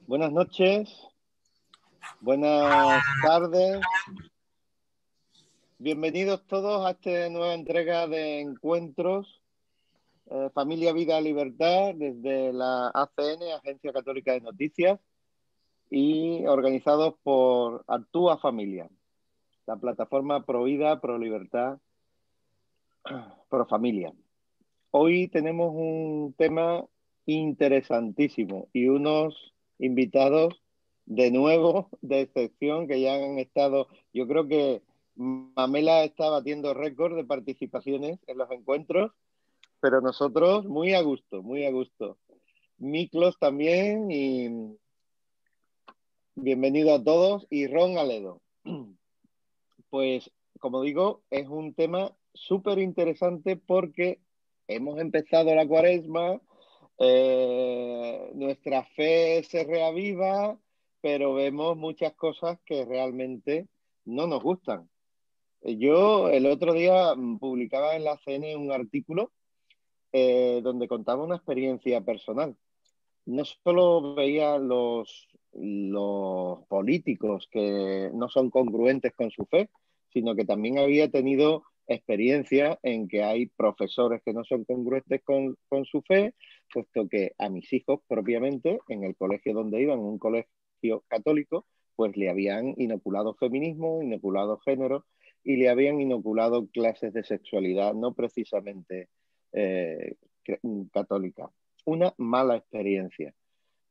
Buenas noches, buenas tardes, bienvenidos todos a esta nueva entrega de encuentros Familia, Vida, Libertad desde la ACN, Agencia Católica de Noticias, y organizados por Actúa Familia, la plataforma Pro Vida, Pro Libertad, Pro Familia. Hoy tenemos un tema interesantísimo y unos invitados de nuevo, de excepción, que ya han estado. Yo creo que Mamela está batiendo récord de participaciones en los encuentros, pero nosotros muy a gusto, muy a gusto. Miklos también, y bienvenido a todos, y Ron Aledo. Pues, como digo, es un tema súper interesante porque hemos empezado la Cuaresma, nuestra fe se reaviva, pero vemos muchas cosas que realmente no nos gustan. Yo el otro día publicaba en la CN un artículo donde contaba una experiencia personal. No solo veía los políticos que no son congruentes con su fe, sino que también había tenido experiencia en que hay profesores que no son congruentes con su fe, puesto que a mis hijos propiamente, en el colegio donde iban, un colegio católico, pues le habían inoculado feminismo, inoculado género y le habían inoculado clases de sexualidad no precisamente católica. Una mala experiencia.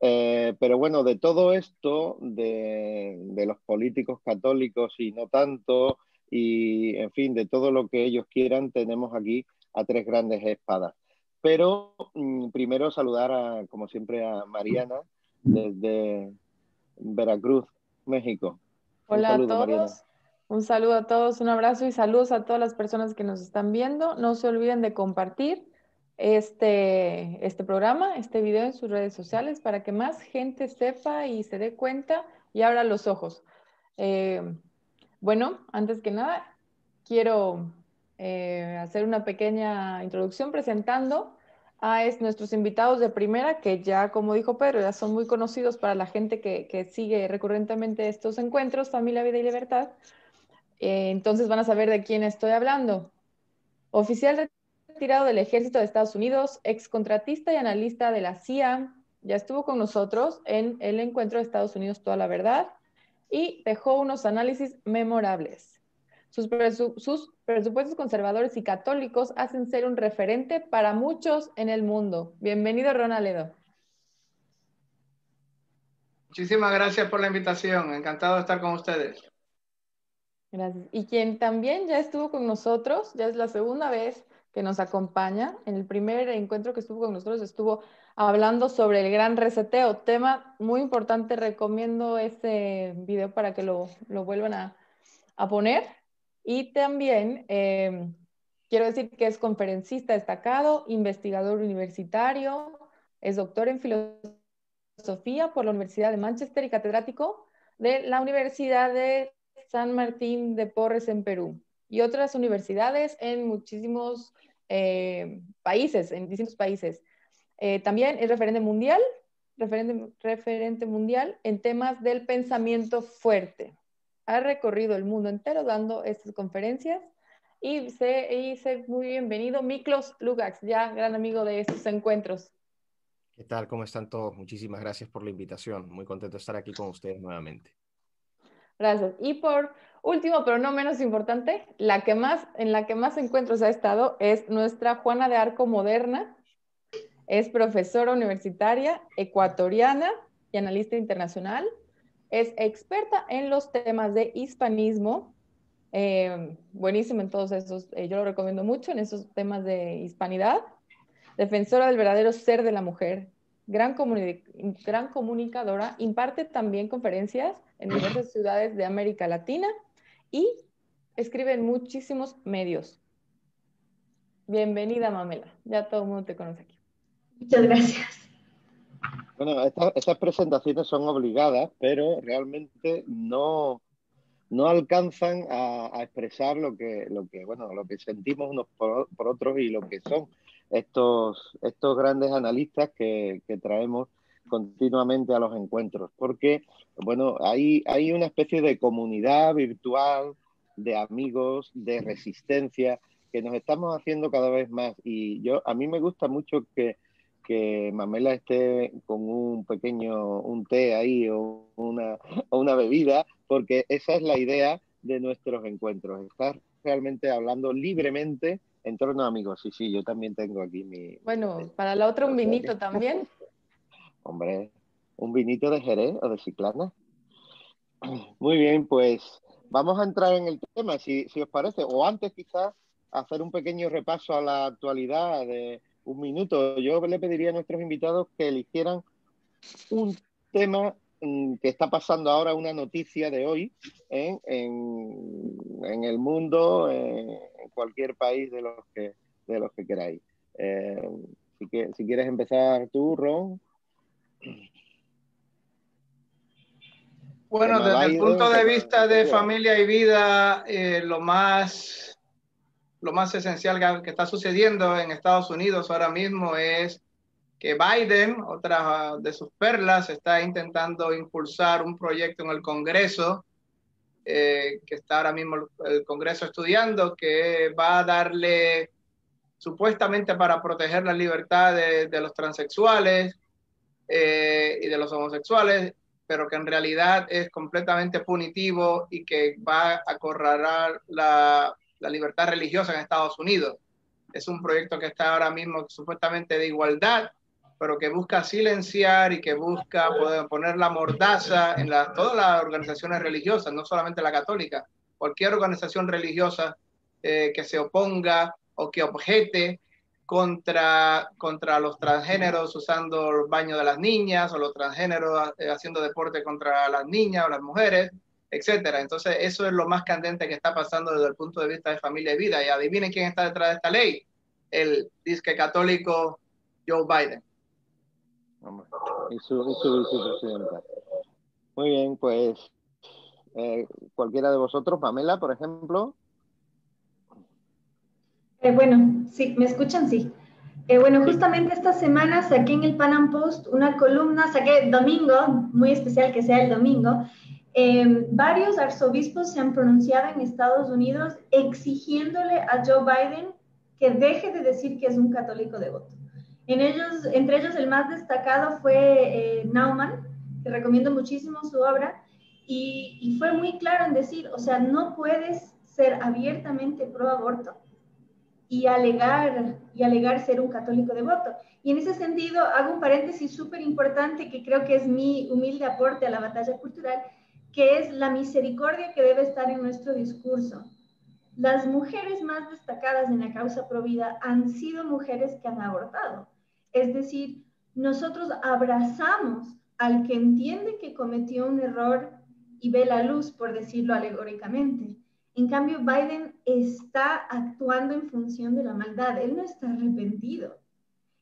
Pero bueno, de todo esto, de los políticos católicos y no tanto, y en fin, de todo lo que ellos quieran, tenemos aquí a tres grandes espadas. Pero primero saludar, como siempre, a Mariana desde Veracruz, México. Un Hola a saludo, Mariana. todos, un saludo a todos, un abrazo y saludos a todas las personas que nos están viendo. No se olviden de compartir este programa, este video en sus redes sociales para que más gente sepa y se dé cuenta y abra los ojos. Bueno, antes que nada, quiero hacer una pequeña introducción presentando a nuestros invitados de primera, que ya, como dijo Pedro, ya son muy conocidos para la gente que sigue recurrentemente estos encuentros, Familia, Vida y Libertad. Entonces van a saber de quién estoy hablando. Oficial retirado del Ejército de Estados Unidos, excontratista y analista de la CIA, ya estuvo con nosotros en el encuentro de Estados Unidos Toda la Verdad y dejó unos análisis memorables. Sus presupuestos conservadores y católicos hacen ser un referente para muchos en el mundo. Bienvenido, Ron Aledo. Muchísimas gracias por la invitación. Encantado de estar con ustedes. Gracias. Y quien también ya estuvo con nosotros, ya es la segunda vez que nos acompaña. En el primer encuentro que estuvo con nosotros estuvo hablando sobre el gran reseteo, tema muy importante. Recomiendo este video para que lo vuelvan a poner. Y también quiero decir que es conferencista destacado, investigador universitario, es doctor en filosofía por la Universidad de Manchester y catedrático de la Universidad de San Martín de Porres en Perú y otras universidades en muchísimos países, en distintos países. También es referente mundial en temas del pensamiento fuerte. Ha recorrido el mundo entero dando estas conferencias y sé muy bienvenido Miklos Lukács, ya gran amigo de estos encuentros. ¿Qué tal? ¿Cómo están todos? Muchísimas gracias por la invitación. Muy contento de estar aquí con ustedes nuevamente. Gracias. Y por último, pero no menos importante, en la que más encuentros ha estado es nuestra Juana de Arco moderna. Es profesora universitaria ecuatoriana y analista internacional. Es experta en los temas de hispanismo. Buenísimo en todos esos, yo lo recomiendo mucho en esos temas de hispanidad. Defensora del verdadero ser de la mujer. Gran comunicadora. Imparte también conferencias en diversas ciudades de América Latina y escribe en muchísimos medios. Bienvenida, Mamela. Ya todo el mundo te conoce aquí. Muchas gracias. Bueno, estas presentaciones son obligadas, pero realmente no alcanzan a expresar lo que sentimos unos por otros y lo que son estos grandes analistas que traemos continuamente a los encuentros. Porque, bueno, hay una especie de comunidad virtual, de amigos, de resistencia, que nos estamos haciendo cada vez más. Y a mí me gusta mucho que Mamela esté con un té ahí o una bebida, porque esa es la idea de nuestros encuentros, estar realmente hablando libremente en torno a amigos. Sí, yo también tengo aquí mi... Bueno, para la otra un vinito también. Hombre, un vinito de Jerez o de Chiclana. Muy bien, pues vamos a entrar en el tema, si os parece, o antes quizás hacer un pequeño repaso a la actualidad de un minuto. Yo le pediría a nuestros invitados que eligieran un tema que está pasando ahora, una noticia de hoy en el mundo, en cualquier país de los que queráis. Si quieres empezar tú, Ron. Bueno, desde el punto de vista de familia y vida, lo más esencial que está sucediendo en Estados Unidos ahora mismo es que Biden, otra de sus perlas, está intentando impulsar un proyecto en el Congreso, que está ahora mismo el Congreso estudiando, que va a darle, supuestamente para proteger la libertad de los transexuales y de los homosexuales, pero que en realidad es completamente punitivo y que va a acorralar la libertad religiosa en Estados Unidos. Es un proyecto que está ahora mismo supuestamente de igualdad, pero que busca silenciar y que busca poner la mordaza en todas las organizaciones religiosas, no solamente la católica, cualquier organización religiosa que se oponga o que objete contra los transgéneros usando el baño de las niñas, o los transgéneros haciendo deporte contra las niñas o las mujeres, etcétera. Entonces eso es lo más candente que está pasando desde el punto de vista de familia y vida. Y adivinen quién está detrás de esta ley: el disque católico Joe Biden. Y su vicepresidenta. Muy bien, pues cualquiera de vosotros, Pamela, por ejemplo. Bueno, sí, ¿me escuchan? Sí. Bueno, justamente esta semana saqué en el Pan Am Post una columna, saqué domingo, muy especial que sea el domingo. Varios arzobispos se han pronunciado en Estados Unidos exigiéndole a Joe Biden que deje de decir que es un católico devoto. Entre ellos el más destacado fue Naumann, que recomiendo muchísimo su obra, y fue muy claro en decir, o sea, no puedes ser abiertamente pro aborto y alegar ser un católico devoto. Y en ese sentido hago un paréntesis súper importante que creo que es mi humilde aporte a la batalla cultural, que es la misericordia que debe estar en nuestro discurso. Las mujeres más destacadas en la causa pro vida han sido mujeres que han abortado. Es decir, nosotros abrazamos al que entiende que cometió un error y ve la luz, por decirlo alegóricamente. En cambio, Biden está actuando en función de la maldad. Él no está arrepentido.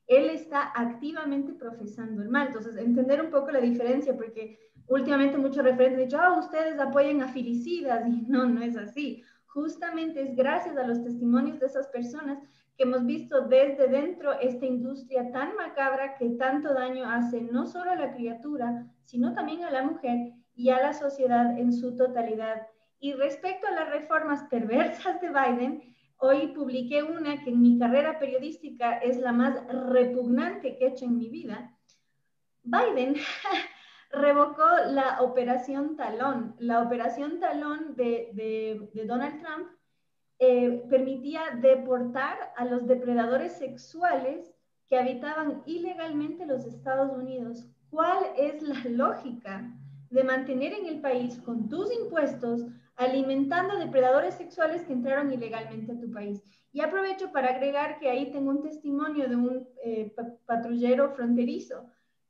Él está activamente profesando el mal. Entonces, entender un poco la diferencia, porque últimamente muchos referentes han dicho, ustedes apoyan a filicidas, y no es así. Justamente es gracias a los testimonios de esas personas que hemos visto desde dentro esta industria tan macabra que tanto daño hace no solo a la criatura, sino también a la mujer y a la sociedad en su totalidad. Y respecto a las reformas perversas de Biden, hoy publiqué una que en mi carrera periodística es la más repugnante que he hecho en mi vida. Biden revocó la Operación Talón. La Operación Talón de Donald Trump permitía deportar a los depredadores sexuales que habitaban ilegalmente los Estados Unidos ¿cuál es la lógica de mantener en el país con tus impuestos alimentando depredadores sexuales que entraron ilegalmente a tu país? Y aprovecho para agregar que ahí tengo un testimonio de un patrullero fronterizo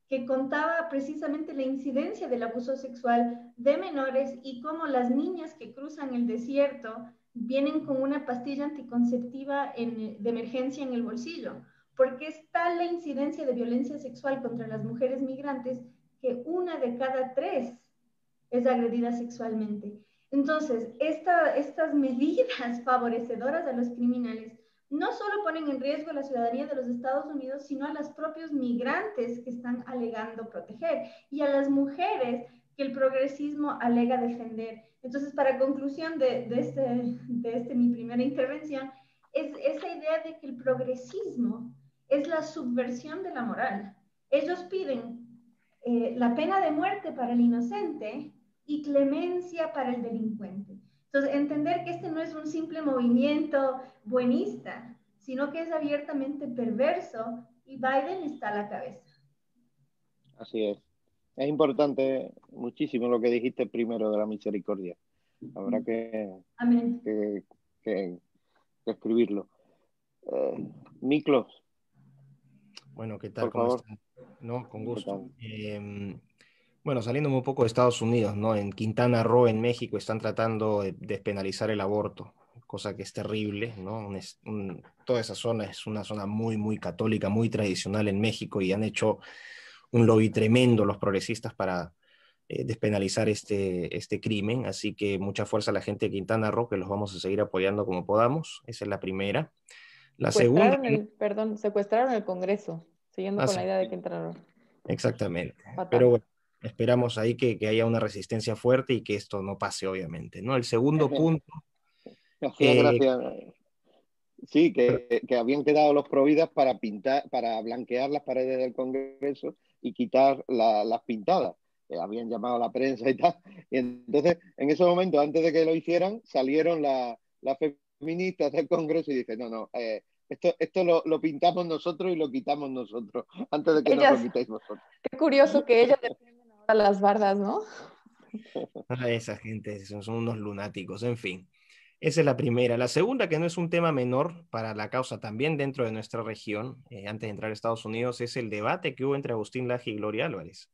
que contaba precisamente la incidencia del abuso sexual de menores y cómo las niñas que cruzan el desierto vienen con una pastilla anticonceptiva de emergencia en el bolsillo, porque es tal la incidencia de violencia sexual contra las mujeres migrantes que 1 de cada 3 es agredida sexualmente. Entonces, estas medidas favorecedoras a los criminales no solo ponen en riesgo a la ciudadanía de los Estados Unidos, sino a los propios migrantes que están alegando proteger y a las mujeres que el progresismo alega defender. Entonces, para conclusión de mi primera intervención, es esa idea de que el progresismo es la subversión de la moral. Ellos piden la pena de muerte para el inocente y clemencia para el delincuente. Entonces, entender que este no es un simple movimiento buenista, sino que es abiertamente perverso y Biden está a la cabeza. Así es. Es importante muchísimo lo que dijiste primero de la misericordia. Habrá que escribirlo. Miklos. Bueno, ¿qué tal? Por ¿Cómo favor. están? No, con gusto. Bueno, saliéndome un poco de Estados Unidos, ¿no? En Quintana Roo, en México, están tratando de despenalizar el aborto, cosa que es terrible, ¿no? Toda esa zona es una zona muy, muy católica, muy tradicional en México, y han hecho un lobby tremendo los progresistas para despenalizar este crimen. Así que mucha fuerza a la gente de Quintana Roo, que los vamos a seguir apoyando como podamos. Esa es la primera. La segunda... Secuestraron el Congreso, siguiendo con la idea de Quintana Roo. Exactamente. Fatal. Pero bueno, esperamos ahí que haya una resistencia fuerte y que esto no pase, obviamente, ¿no? El segundo punto... Me hacía gracia. Sí, que habían quedado los providas para blanquear las paredes del Congreso y quitar las pintadas. Habían llamado a la prensa y tal. Y entonces, en ese momento, antes de que lo hicieran, salieron las feministas del Congreso y dicen, no, esto lo pintamos nosotros y lo quitamos nosotros, antes de que nos lo quitéis vosotros. Qué curioso que ellas defienden ahora las bardas, ¿no? Esa gente son unos lunáticos, en fin. Esa es la primera. La segunda, que no es un tema menor para la causa también dentro de nuestra región, antes de entrar a Estados Unidos, es el debate que hubo entre Agustín Laje y Gloria Álvarez.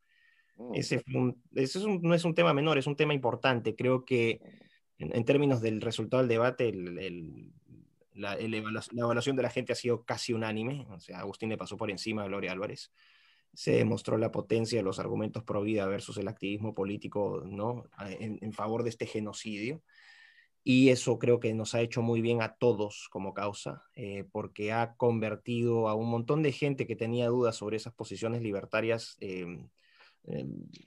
Ese no es un tema menor, es un tema importante. Creo que en términos del resultado del debate, la evaluación de la gente ha sido casi unánime. O sea, Agustín le pasó por encima a Gloria Álvarez. Se demostró la potencia de los argumentos pro vida versus el activismo político, ¿no? en favor de este genocidio. Y eso creo que nos ha hecho muy bien a todos como causa, porque ha convertido a un montón de gente que tenía dudas sobre esas posiciones libertarias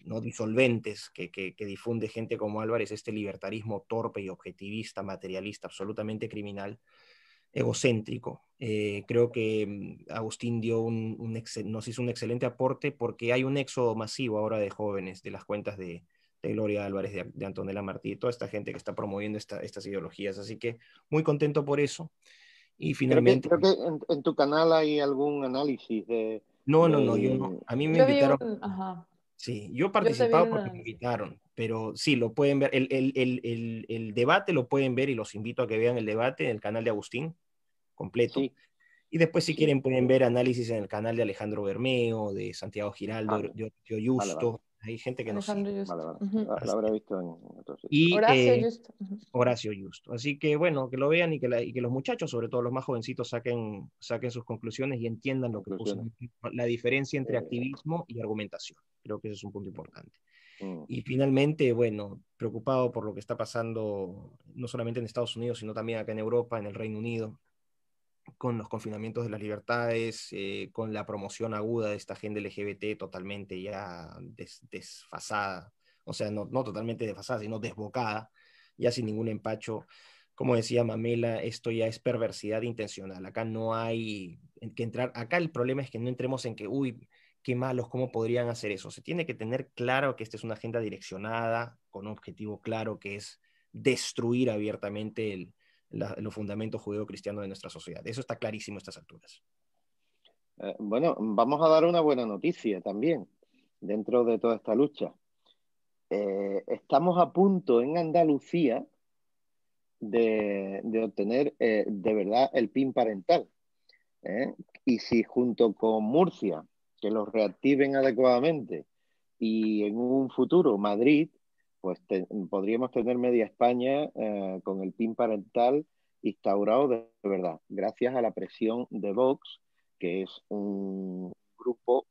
no disolventes que difunde gente como Álvarez, este libertarismo torpe y objetivista, materialista, absolutamente criminal, egocéntrico. Creo que Agustín nos hizo un excelente aporte, porque hay un éxodo masivo ahora de jóvenes de las cuentas de Gloria Álvarez, de Antonella Martí, toda esta gente que está promoviendo estas ideologías. Así que muy contento por eso. Y finalmente... Creo que en tu canal hay algún análisis de... No, yo no. A mí me invitaron... Sí, yo he participado porque me invitaron, pero sí, lo pueden ver. El debate lo pueden ver, y los invito a que vean el debate en el canal de Agustín completo. Sí. Y después, si quieren, pueden ver análisis en el canal de Alejandro Bermeo, de Santiago Giraldo, de Justo. Vale. Hay gente que Alejandro no sigue. Vale. Lo habrá visto en otros sitios. Y Horacio Justo. Horacio Justo. Así que bueno, que lo vean, y que los muchachos, sobre todo los más jovencitos, saquen sus conclusiones y entiendan lo que puso, la diferencia entre activismo y argumentación. Creo que ese es un punto importante. Y finalmente, bueno, preocupado por lo que está pasando no solamente en Estados Unidos, sino también acá en Europa, en el Reino Unido, con los confinamientos de las libertades, con la promoción aguda de esta agenda LGBT totalmente ya desfasada, o sea, no totalmente desfasada, sino desbocada, ya sin ningún empacho. Como decía Mamela, esto ya es perversidad intencional. Acá no hay que entrar. Acá el problema es que no entremos en que, uy, qué malos, ¿cómo podrían hacer eso? Se tiene que tener claro que esta es una agenda direccionada, con un objetivo claro, que es destruir abiertamente los fundamentos judeo-cristianos de nuestra sociedad. Eso está clarísimo a estas alturas. Bueno, vamos a dar una buena noticia también. dentro de toda esta lucha. Estamos a punto en Andalucía de obtener de verdad el PIN parental. Y si junto con Murcia, que los reactiven adecuadamente, y en un futuro Madrid, pues podríamos tener media España con el PIN parental instaurado de verdad, gracias a la presión de Vox, que es un grupo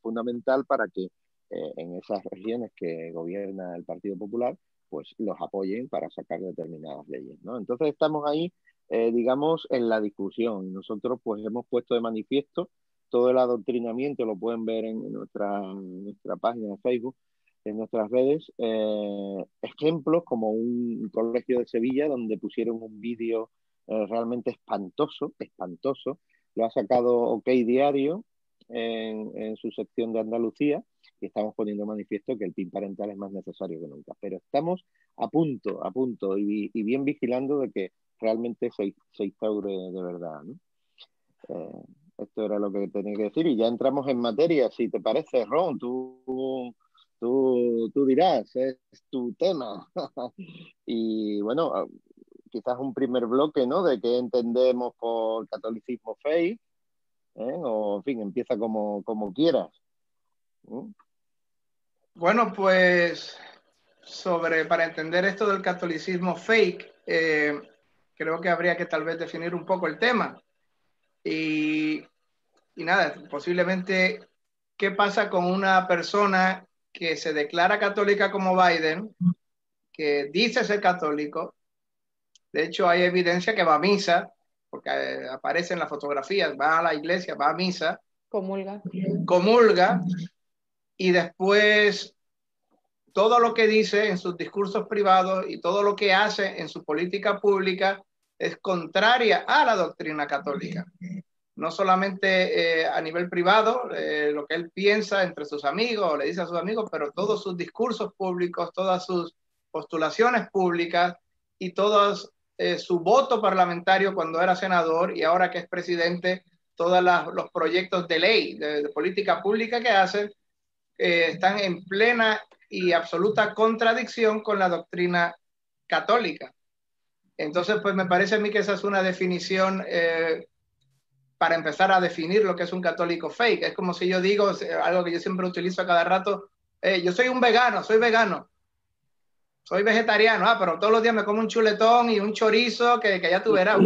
fundamental para que en esas regiones que gobierna el Partido Popular, pues los apoyen para sacar determinadas leyes, ¿no? Entonces estamos ahí, digamos, en la discusión. Nosotros pues hemos puesto de manifiesto todo el adoctrinamiento, lo pueden ver en nuestra página de Facebook, en nuestras redes, ejemplos como un colegio de Sevilla donde pusieron un vídeo realmente espantoso, lo ha sacado OK Diario en su sección de Andalucía, y estamos poniendo manifiesto que el PIN parental es más necesario que nunca. Pero estamos a punto, y bien vigilando de que realmente se instaure de verdad, ¿no? Esto era lo que tenía que decir, y ya entramos en materia, si te parece, Ron, tú dirás, es tu tema. Y bueno, quizás un primer bloque, ¿no? De qué entendemos por catolicismo fake, o en fin, empieza como quieras. Bueno, pues para entender esto del catolicismo fake, creo que habría que tal vez definir un poco el tema. Y nada, posiblemente, ¿qué pasa con una persona que se declara católica como Biden, que dice ser católico? De hecho, hay evidencia que va a misa, porque aparece en las fotografías, va a la iglesia, va a misa, comulga, y después todo lo que dice en sus discursos privados y todo lo que hace en su política pública es contraria a la doctrina católica. No solamente a nivel privado, lo que él piensa entre sus amigos, o le dice a sus amigos, pero todos sus discursos públicos, todas sus postulaciones públicas y todo su voto parlamentario cuando era senador y ahora que es presidente, todos los proyectos de ley, de política pública que hace, están en plena y absoluta contradicción con la doctrina católica. Entonces, pues me parece a mí que esa es una definición para empezar a definir lo que es un católico fake. Es como si yo digo, algo que yo siempre utilizo a cada rato, yo soy un vegano, soy vegetariano, pero todos los días me como un chuletón y un chorizo que ya tú verás.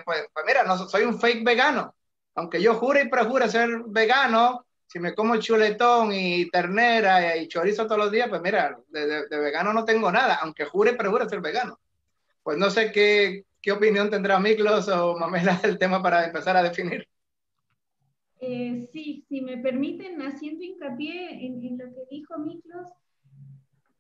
Pues mira, no, soy un fake vegano. Aunque yo jure y prejure ser vegano, si me como chuletón y ternera y chorizo todos los días, pues mira, de vegano no tengo nada, aunque jure y prejure ser vegano. Pues no sé qué opinión tendrá Miklos o Mamela del tema para empezar a definir. Sí, si me permiten, haciendo hincapié en lo que dijo Miklos,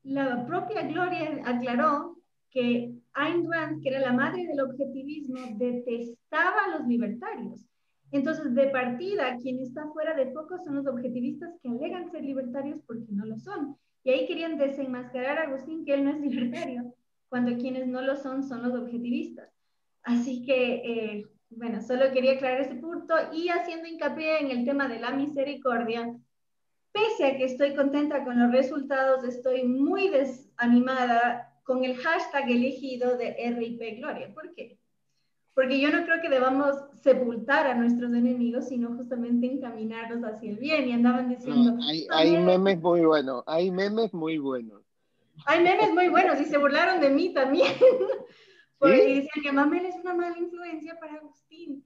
la propia Gloria aclaró que Ayn Rand, que era la madre del objetivismo, detestaba a los libertarios. Entonces, de partida, quien está fuera de foco son los objetivistas que alegan ser libertarios porque no lo son. Y ahí querían desenmascarar a Agustín que él no es libertario, cuando quienes no lo son los objetivistas. Así que, bueno, solo quería aclarar ese punto y haciendo hincapié en el tema de la misericordia. Pese a que estoy contenta con los resultados, estoy muy desanimada con el hashtag elegido de RIP Gloria. ¿Por qué? Porque yo no creo que debamos sepultar a nuestros enemigos, sino justamente encaminarlos hacia el bien. Y andaban diciendo... No, hay memes muy buenos, hay memes muy buenos. Hay memes muy buenos y se burlaron de mí también. Porque ¿sí? Decían que Mamel es una mala influencia para Agustín.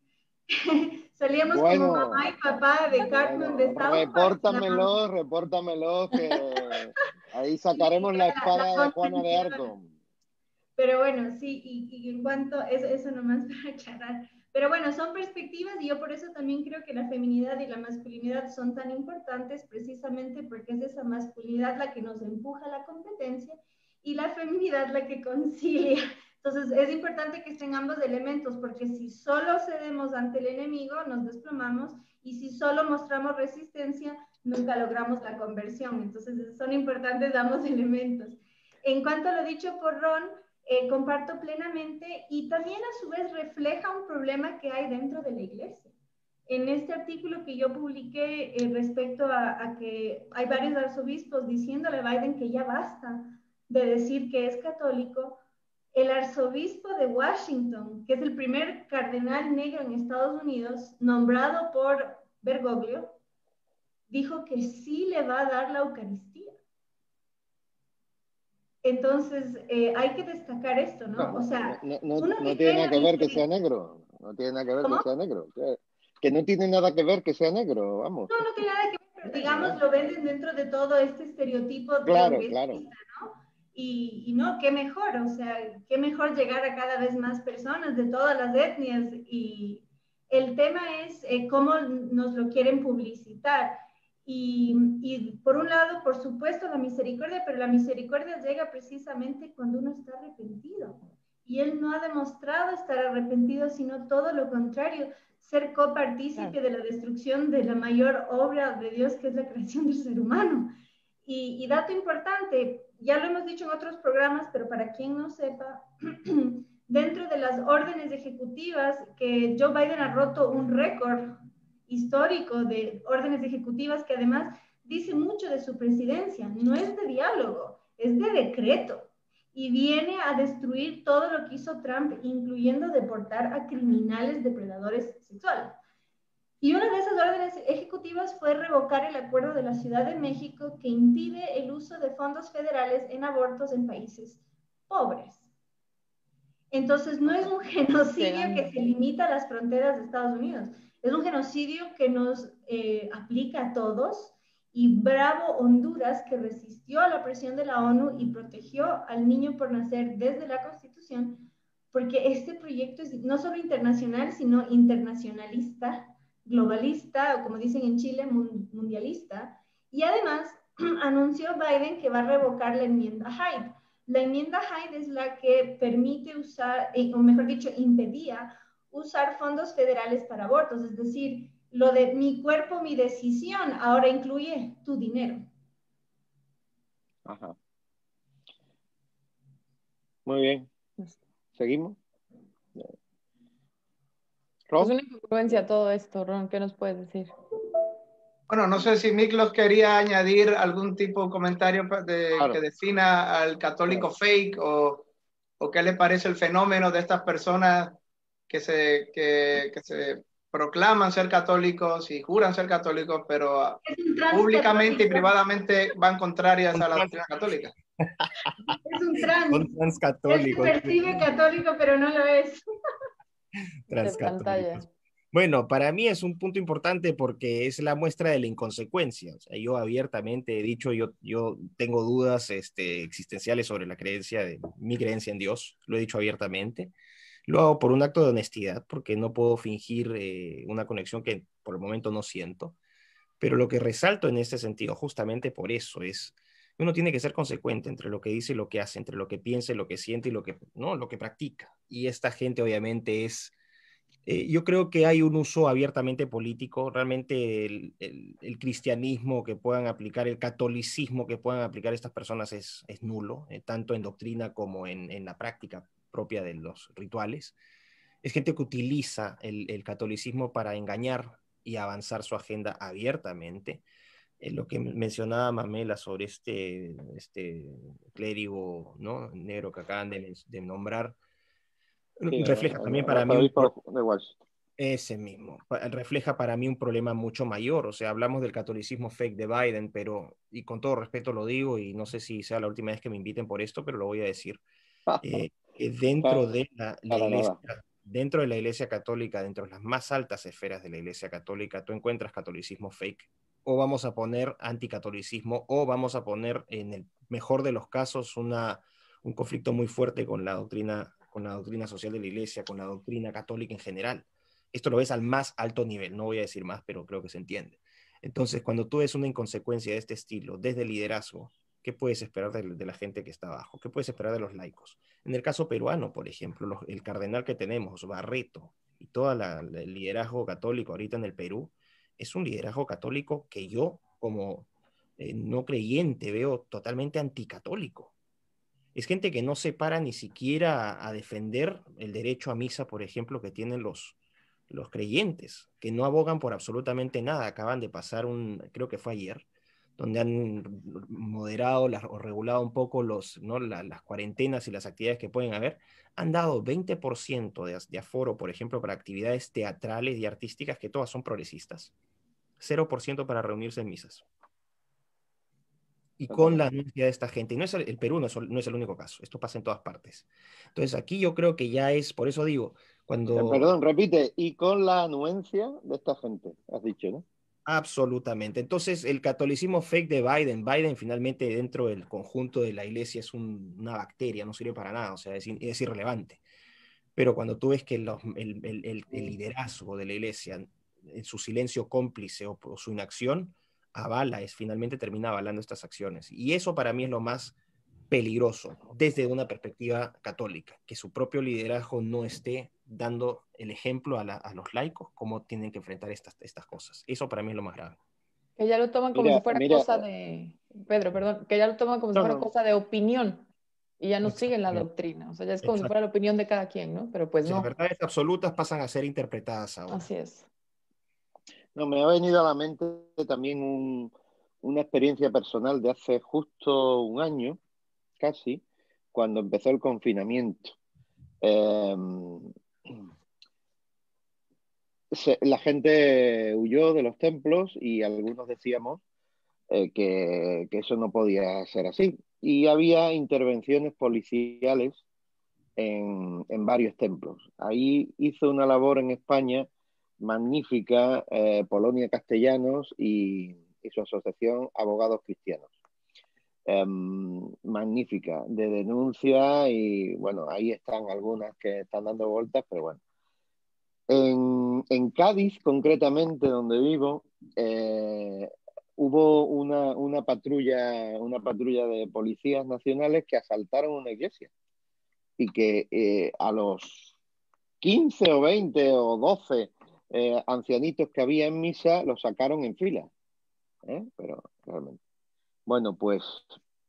Salíamos como mamá y papá de Cartman de South Park. Repórtamelo, que ahí sacaremos la espada de Juana de Arco. Pero bueno, sí, y en cuanto, eso nomás para aclarar. Pero bueno, son perspectivas y yo por eso también creo que la feminidad y la masculinidad son tan importantes, precisamente porque es esa masculinidad la que nos empuja a la competencia y la feminidad la que concilia. Entonces es importante que estén ambos elementos, porque si solo cedemos ante el enemigo, nos desplomamos, y si solo mostramos resistencia, nunca logramos la conversión. Entonces son importantes ambos elementos. En cuanto a lo dicho por Ron, comparto plenamente, y también a su vez refleja un problema que hay dentro de la iglesia. en este artículo que yo publiqué respecto a que hay varios arzobispos diciéndole a Biden que ya basta de decir que es católico, el arzobispo de Washington, que es el primer cardenal negro en Estados Unidos, nombrado por Bergoglio, dijo que sí le va a dar la Eucaristía. Entonces, hay que destacar esto, ¿no? O sea, no tiene nada que ver que sea negro. No tiene nada que ver que sea negro. Que no tiene nada que ver que sea negro, vamos. No, no tiene nada que ver, pero digamos, lo venden dentro de todo este estereotipo progresista, ¿no? Y no, qué mejor, o sea, qué mejor llegar a cada vez más personas de todas las etnias. Y el tema es cómo nos lo quieren publicitar. Y por un lado, por supuesto, la misericordia, pero la misericordia llega precisamente cuando uno está arrepentido. Y él no ha demostrado estar arrepentido, sino todo lo contrario, ser copartícipe de la destrucción de la mayor obra de Dios, que es la creación del ser humano. Y dato importante, ya lo hemos dicho en otros programas, pero para quien no sepa, dentro de las órdenes ejecutivas, que Joe Biden ha roto un récord histórico de órdenes ejecutivas que además dice mucho de su presidencia, no es de diálogo, es de decreto. Y viene a destruir todo lo que hizo Trump, incluyendo deportar a criminales depredadores sexuales. Y una de esas órdenes ejecutivas fue revocar el acuerdo de la Ciudad de México que impide el uso de fondos federales en abortos en países pobres. Entonces, no es un genocidio que se limita a las fronteras de Estados Unidos, es un genocidio que nos aplica a todos. Y bravo Honduras, que resistió a la presión de la ONU y protegió al niño por nacer desde la Constitución, porque este proyecto es no solo internacional, sino internacionalista, globalista, o como dicen en Chile, mundialista. Y además anunció Biden que va a revocar la enmienda Hyde. La enmienda Hyde es la que permite usar, o mejor dicho, impedía usar fondos federales para abortos, es decir, lo de mi cuerpo, mi decisión, ahora incluye tu dinero. Ajá. Muy bien. ¿Seguimos? ¿Ron? Es una incongruencia todo esto, Ron. ¿Qué nos puedes decir? Bueno, no sé si Miklos quería añadir algún tipo de comentario que defina al católico fake o qué le parece el fenómeno de estas personas que se proclaman ser católicos y juran ser católicos, pero públicamente y privadamente van contrarias a la doctrina católica. Es un trans católico. Se percibe católico, pero no lo es. Transcatólicos. Bueno, para mí es un punto importante porque es la muestra de la inconsecuencia. O sea, yo abiertamente he dicho, yo tengo dudas existenciales sobre mi creencia en Dios. Lo he dicho abiertamente. Lo hago por un acto de honestidad, porque no puedo fingir una conexión que por el momento no siento. Pero lo que resalto en este sentido, justamente por eso, es uno tiene que ser consecuente entre lo que dice y lo que hace, entre lo que piensa y lo que siente y lo que practica. Y esta gente obviamente es... yo creo que hay un uso abiertamente político. Realmente el cristianismo que puedan aplicar, el catolicismo que puedan aplicar estas personas es nulo, tanto en doctrina como en la práctica propia de los rituales. Es gente que utiliza el catolicismo para engañar y avanzar su agenda abiertamente. Lo que mencionaba Mamela sobre este clérigo, ¿no?, negro que acaban de nombrar, refleja también para mí ese mismo, refleja para mí un problema mucho mayor. O sea, hablamos del catolicismo fake de Biden, pero, y con todo respeto lo digo, y no sé si sea la última vez que me inviten por esto, pero lo voy a decir, dentro de la iglesia católica, dentro de las más altas esferas de la iglesia católica, tú encuentras catolicismo fake, o vamos a poner anticatolicismo, o vamos a poner, en el mejor de los casos, un conflicto muy fuerte con la doctrina social de la iglesia, con la doctrina católica en general. Esto lo ves al más alto nivel, no voy a decir más, pero creo que se entiende. Entonces, cuando tú ves una inconsecuencia de este estilo, desde el liderazgo, ¿qué puedes esperar de la gente que está abajo? ¿Qué puedes esperar de los laicos? En el caso peruano, por ejemplo, el cardenal que tenemos, Barreto, y todo el liderazgo católico ahorita en el Perú, es un liderazgo católico que yo, como no creyente, veo totalmente anticatólico. Es gente que no se para ni siquiera a defender el derecho a misa, por ejemplo, que tienen los los creyentes, que no abogan por absolutamente nada. Acaban de pasar creo que fue ayer, donde han moderado o regulado un poco ¿no? las cuarentenas y las actividades que pueden haber, han dado 20% de aforo, por ejemplo, para actividades teatrales y artísticas, que todas son progresistas, 0% para reunirse en misas. Y con la anuncia de esta gente. Y no es el Perú no es el único caso, esto pasa en todas partes. Entonces aquí yo creo que ya es, por eso digo, cuando... Perdón, repite, y con la anuencia de esta gente, has dicho, ¿no? Absolutamente. Entonces, el catolicismo fake de Biden finalmente dentro del conjunto de la iglesia es una bacteria, no sirve para nada, o sea, es irrelevante. Pero cuando tú ves que el liderazgo de la iglesia, en su silencio cómplice o su inacción, finalmente termina avalando estas acciones. Y eso para mí es lo más peligroso desde una perspectiva católica, que su propio liderazgo no esté dando el ejemplo a los laicos cómo tienen que enfrentar estas cosas. Eso para mí es lo más grave. Que ya lo toman como si fuera cosa de... Pedro, perdón, que ya lo toman como si fuera cosa de opinión y ya no siguen la doctrina. O sea, ya es como si fuera la opinión de cada quien, ¿no? Pero pues no. Las verdades absolutas pasan a ser interpretadas ahora. Así es. No, me ha venido a la mente también una experiencia personal de hace justo un año, casi, cuando empezó el confinamiento. La gente huyó de los templos y algunos decíamos que eso no podía ser así. Y había intervenciones policiales en varios templos. Ahí hizo una labor en España magnífica Polonia Castellanos y su asociación Abogados Cristianos. Magnífica, de denuncia, y bueno, ahí están algunas que están dando vueltas, pero bueno. En Cádiz, concretamente, donde vivo, hubo una patrulla de policías nacionales que asaltaron una iglesia y que a los 15 o 20 o 12 ancianitos que había en misa los sacaron en fila. Pero realmente. Bueno, pues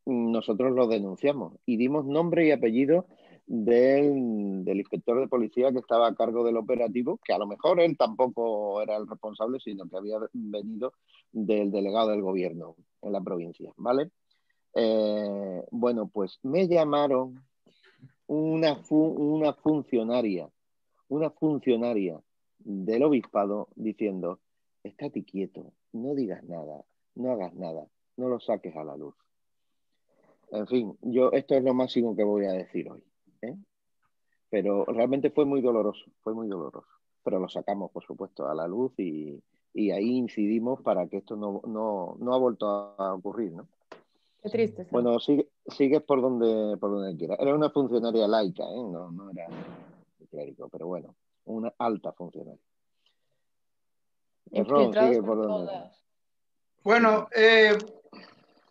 nosotros lo denunciamos y dimos nombre y apellido del inspector de policía que estaba a cargo del operativo, que a lo mejor él tampoco era el responsable, sino que había venido del delegado del gobierno en la provincia, ¿vale? Bueno, pues me llamaron una funcionaria del obispado diciendo: estate quieto, no digas nada, no hagas nada, no lo saques a la luz. En fin, esto es lo máximo que voy a decir hoy, ¿eh? Pero realmente fue muy doloroso, pero lo sacamos, por supuesto, a la luz y ahí incidimos para que esto no ha vuelto a ocurrir, ¿no? Qué triste. Bueno, sigues por donde quieras. Era una funcionaria laica, ¿eh? No era clérigo, pero bueno, una alta funcionaria. Ron, sigue por donde. Bueno,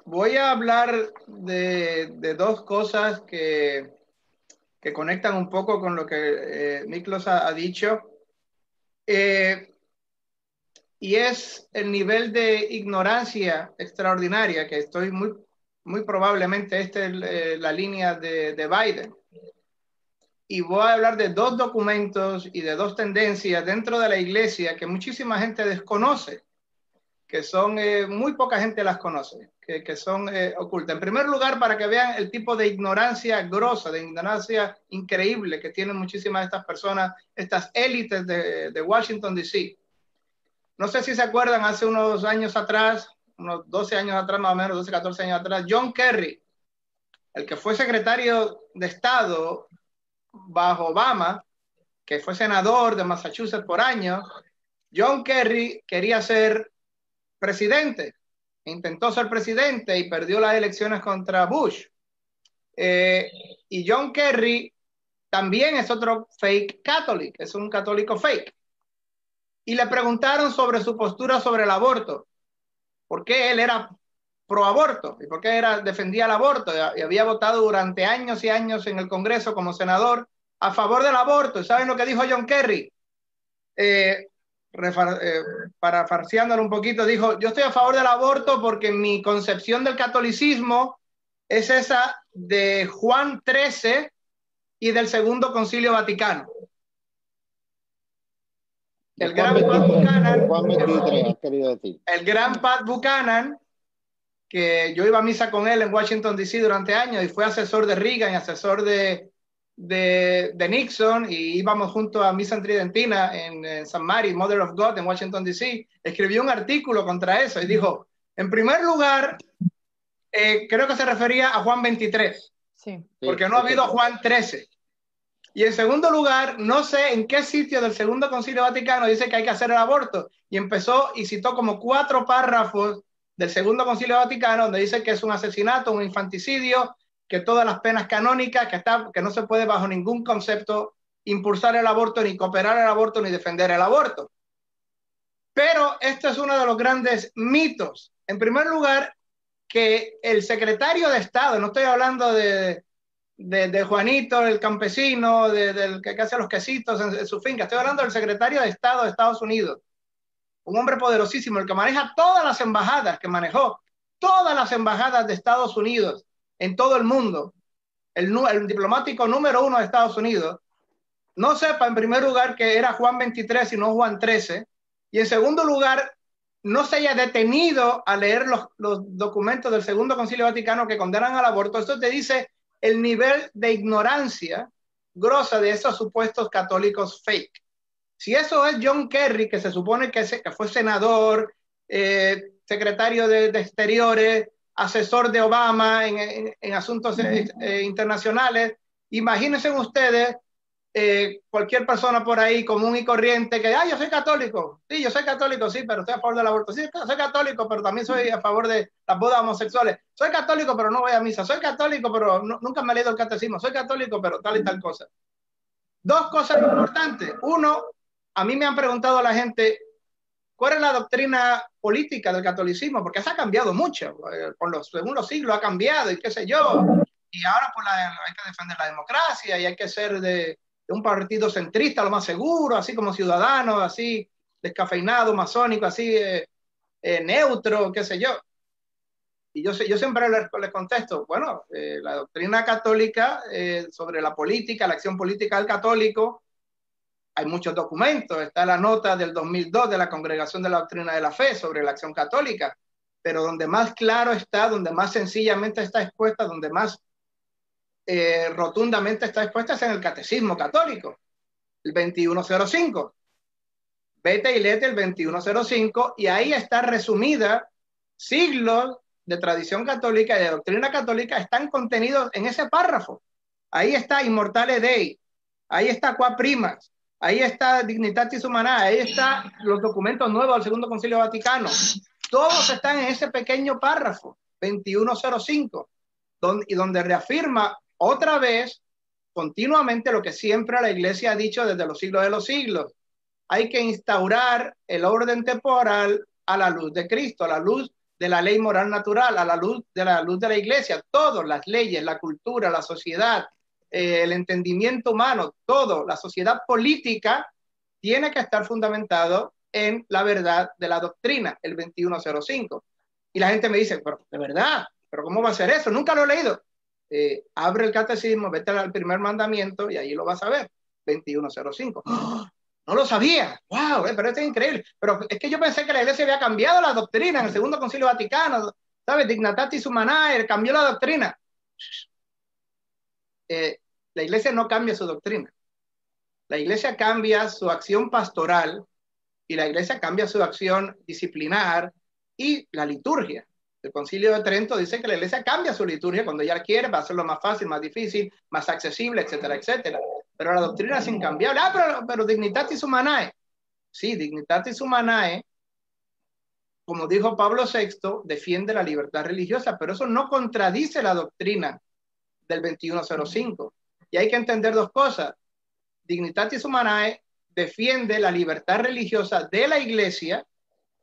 voy a hablar de dos cosas que conectan un poco con lo que Miklos ha dicho. Y es el nivel de ignorancia extraordinaria que estoy muy probablemente esta es la línea de Biden. Y voy a hablar de dos documentos y de dos tendencias dentro de la iglesia que muchísima gente desconoce, que son, muy poca gente las conoce, que son ocultas. En primer lugar, para que vean el tipo de ignorancia grosa, de ignorancia increíble que tienen muchísimas de estas personas, estas élites de Washington, D.C. No sé si se acuerdan, hace unos años atrás, unos 12 años atrás, más o menos, 12, 14 años atrás, John Kerry, el que fue secretario de Estado bajo Obama, que fue senador de Massachusetts por años, John Kerry quería ser presidente, intentó ser presidente y perdió las elecciones contra Bush. Y John Kerry también es otro fake catholic, es un católico fake. Y le preguntaron sobre su postura sobre el aborto, por qué él era pro aborto y por qué defendía el aborto, y había votado durante años y años en el Congreso como senador a favor del aborto. ¿Y saben lo que dijo John Kerry? Parafarseándolo un poquito, dijo: yo estoy a favor del aborto porque mi concepción del catolicismo es esa de Juan XIII y del Segundo Concilio Vaticano. El gran Pat Buchanan. Juan 23, has querido decir. El gran Pat Buchanan, que yo iba a misa con él en Washington, D.C. durante años y fue asesor de Reagan y asesor de Nixon, y íbamos juntos a misa en Tridentina en St. Mary, Mother of God en Washington, D.C. Escribió un artículo contra eso y dijo, en primer lugar, creo que se refería a Juan 23, Sí. porque no ha habido Juan 13. Y en segundo lugar, no sé en qué sitio del Segundo Concilio Vaticano dice que hay que hacer el aborto. Y empezó y citó como 4 párrafos del Segundo Concilio Vaticano donde dice que es un asesinato, un infanticidio, que todas las penas canónicas, que no se puede bajo ningún concepto impulsar el aborto, ni cooperar el aborto, ni defender el aborto. Pero esto es uno de los grandes mitos. En primer lugar, que el secretario de Estado, no estoy hablando de Juanito, el campesino, del que hace los quesitos en su finca, estoy hablando del secretario de Estado de Estados Unidos, un hombre poderosísimo, el que maneja todas las embajadas, que manejó todas las embajadas de Estados Unidos en todo el mundo, el diplomático número 1 de Estados Unidos, no sepa en primer lugar que era Juan 23 y no Juan 13, y en segundo lugar no se haya detenido a leer los documentos del Segundo Concilio Vaticano que condenan al aborto. Esto te dice el nivel de ignorancia grosa de esos supuestos católicos fake. Si eso es John Kerry, que se supone que fue senador, secretario de Exteriores, asesor de Obama en asuntos internacionales, imagínense ustedes cualquier persona por ahí común y corriente que, yo soy católico, sí, yo soy católico, sí, pero estoy a favor del aborto, sí, soy católico, pero también soy a favor de las bodas homosexuales, soy católico, pero no voy a misa, soy católico, pero nunca me he leído el catecismo, soy católico, pero tal y tal cosa. 2 cosas importantes. Uno, a mí me han preguntado la gente, ¿cuál es la doctrina política del catolicismo? Porque eso ha cambiado mucho, según los siglos ha cambiado y qué sé yo, y ahora pues hay que defender la democracia y hay que ser de un partido centrista, lo más seguro, así como Ciudadanos, así descafeinado, masónico, así neutro, qué sé yo. Y yo siempre les contesto, bueno, la doctrina católica sobre la política, la acción política del católico, hay muchos documentos, está la nota del 2002 de la Congregación de la Doctrina de la Fe sobre la acción católica, pero donde más claro está, donde más sencillamente está expuesta, donde más rotundamente está expuesta es en el Catecismo Católico, el 2105. Vete y léete el 2105 y ahí está resumida siglos de tradición católica y de doctrina católica están contenidos en ese párrafo. Ahí está Immortale Dei, ahí está Qua Primas, ahí está Dignitatis Humanae, ahí están los documentos nuevos del Segundo Concilio Vaticano. Todos están en ese pequeño párrafo, 2105, donde reafirma otra vez, continuamente, lo que siempre la Iglesia ha dicho desde los siglos de los siglos. Hay que instaurar el orden temporal a la luz de Cristo, a la luz de la ley moral natural, a la luz de la Iglesia. Todas las leyes, la cultura, la sociedad, el entendimiento humano, todo, la sociedad política tiene que estar fundamentado en la verdad de la doctrina, el 2105. Y la gente me dice, pero de verdad, ¿pero cómo va a ser eso? Nunca lo he leído. Abre el catecismo, vete al primer mandamiento y ahí lo vas a ver, 2105. ¡Oh! No lo sabía. ¡Wow! Pero esto es increíble. Pero es que yo pensé que la Iglesia había cambiado la doctrina en el Segundo Concilio Vaticano, ¿sabes? Dignitatis Humanae, cambió la doctrina. La Iglesia no cambia su doctrina. La Iglesia cambia su acción pastoral y la Iglesia cambia su acción disciplinar y la liturgia. El Concilio de Trento dice que la Iglesia cambia su liturgia cuando ella quiere, va a hacerlo más fácil, más difícil, más accesible, etcétera, etcétera. Pero la doctrina es incambiable. Pero Dignitatis Humanae. Sí, Dignitatis Humanae, como dijo Pablo VI, defiende la libertad religiosa, pero eso no contradice la doctrina del 2105. Y hay que entender 2 cosas. Dignitatis Humanae defiende la libertad religiosa de la Iglesia,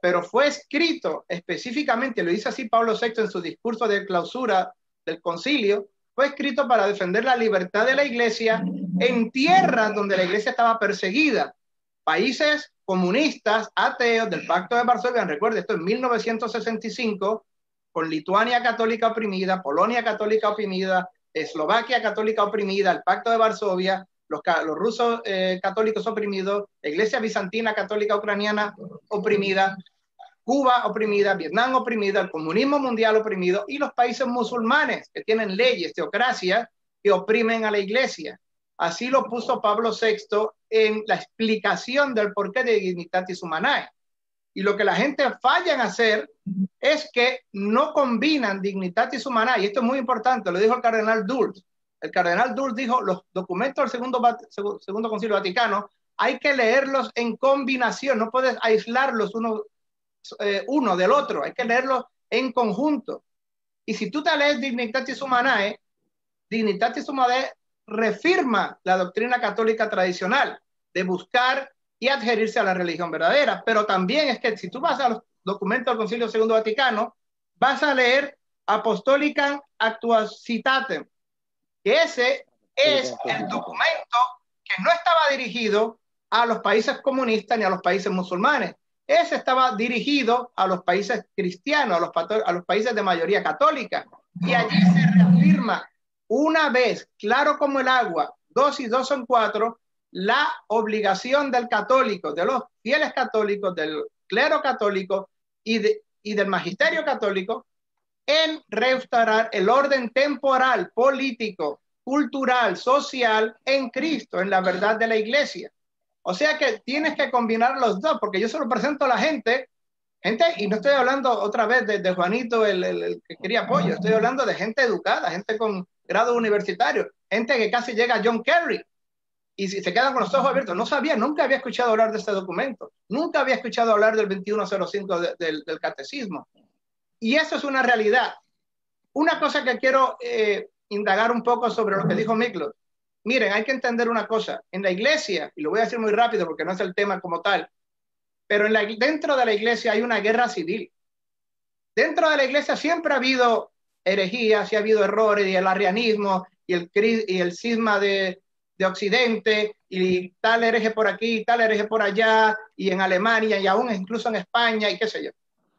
pero fue escrito específicamente, lo dice así Pablo VI en su discurso de clausura del concilio, fue escrito para defender la libertad de la Iglesia en tierras donde la Iglesia estaba perseguida, países comunistas, ateos del Pacto de Varsovia. Recuerde, esto en 1965, con Lituania católica oprimida, Polonia católica oprimida, Eslovaquia católica oprimida, el Pacto de Varsovia, los rusos católicos oprimidos, la iglesia bizantina católica ucraniana oprimida, Cuba oprimida, Vietnam oprimida, el comunismo mundial oprimido y los países musulmanes que tienen leyes, teocracias que oprimen a la iglesia. Así lo puso Pablo VI en la explicación del porqué de Dignitatis Humanae. Y lo que la gente falla en hacer es que no combinan Dignitatis Humanae. Y esto es muy importante, lo dijo el cardenal Dulles. El cardenal Dulles dijo, los documentos del segundo Concilio Vaticano hay que leerlos en combinación, no puedes aislarlos uno del otro, hay que leerlos en conjunto. Y si tú te lees Dignitatis Humanae reafirma la doctrina católica tradicional de buscar y adherirse a la religión verdadera, pero también es que si tú vas a los documentos del Concilio Segundo Vaticano, vas a leer Apostolicam Actuositatem, que ese es el documento que no estaba dirigido a los países comunistas ni a los países musulmanes. Ese estaba dirigido a los países cristianos, a los países de mayoría católica. Y allí se reafirma una vez, claro como el agua, 2 y 2 son 4, la obligación del católico, de los fieles católicos, del clero católico y del magisterio católico en restaurar el orden temporal, político, cultural, social en Cristo, en la verdad de la iglesia. O sea que tienes que combinar los dos, porque yo se lo presento a la gente, y no estoy hablando otra vez de Juanito, el que quería apoyo, estoy hablando de gente educada, gente con grado universitario, gente que casi llega a John Kerry, y si se quedan con los ojos abiertos, no sabía, nunca había escuchado hablar de este documento, nunca había escuchado hablar del 2105 del catecismo, y eso es una realidad. Una cosa que quiero indagar un poco sobre lo que dijo Miklos. Miren, hay que entender una cosa. En la iglesia, y lo voy a decir muy rápido porque no es el tema como tal, pero dentro de la iglesia hay una guerra civil. Dentro de la iglesia siempre ha habido herejías y ha habido errores, y el arrianismo y el cisma de Occidente, y tal hereje por aquí, tal hereje por allá, y en Alemania, y aún incluso en España, y qué sé yo.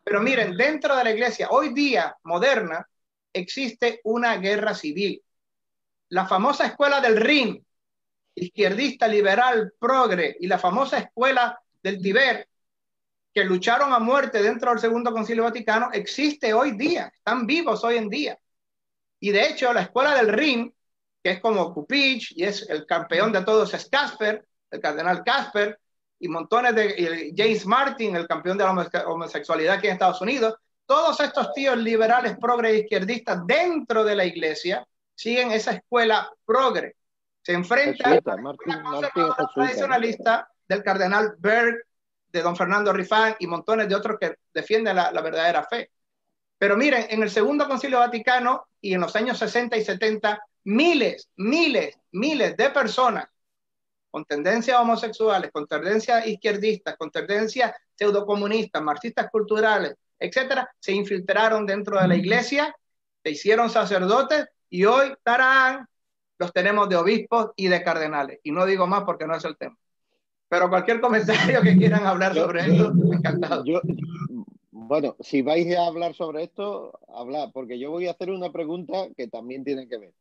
Pero miren, dentro de la iglesia, hoy día, moderna, existe una guerra civil. La famosa escuela del Rin, izquierdista, liberal, progre, y la famosa escuela del Tíber, que lucharon a muerte dentro del Segundo Concilio Vaticano, existe hoy día, están vivos hoy en día. Y de hecho, la escuela del Rin, que es como Cupich, y es el campeón de todos, es Casper, el cardenal Casper, y montones de James Martin, el campeón de la homosexualidad aquí en Estados Unidos. Todos estos tíos liberales, progre, izquierdistas dentro de la iglesia siguen esa escuela progre. Se enfrenta a una conservadora tradicionalista del cardenal Berg, de don Fernando Rifán y montones de otros que defienden la verdadera fe. Pero miren, en el Segundo Concilio Vaticano y en los años 60 y 70, miles de personas con tendencias homosexuales, con tendencias izquierdistas, con tendencias pseudocomunistas, marxistas culturales, etcétera, se infiltraron dentro de la iglesia, se hicieron sacerdotes y hoy, tarán, los tenemos de obispos y de cardenales. Y no digo más porque no es el tema. Pero cualquier comentario que quieran hablar sobre esto, encantado. Bueno, si vais a hablar sobre esto, hablad, porque yo voy a hacer una pregunta que también tiene que ver.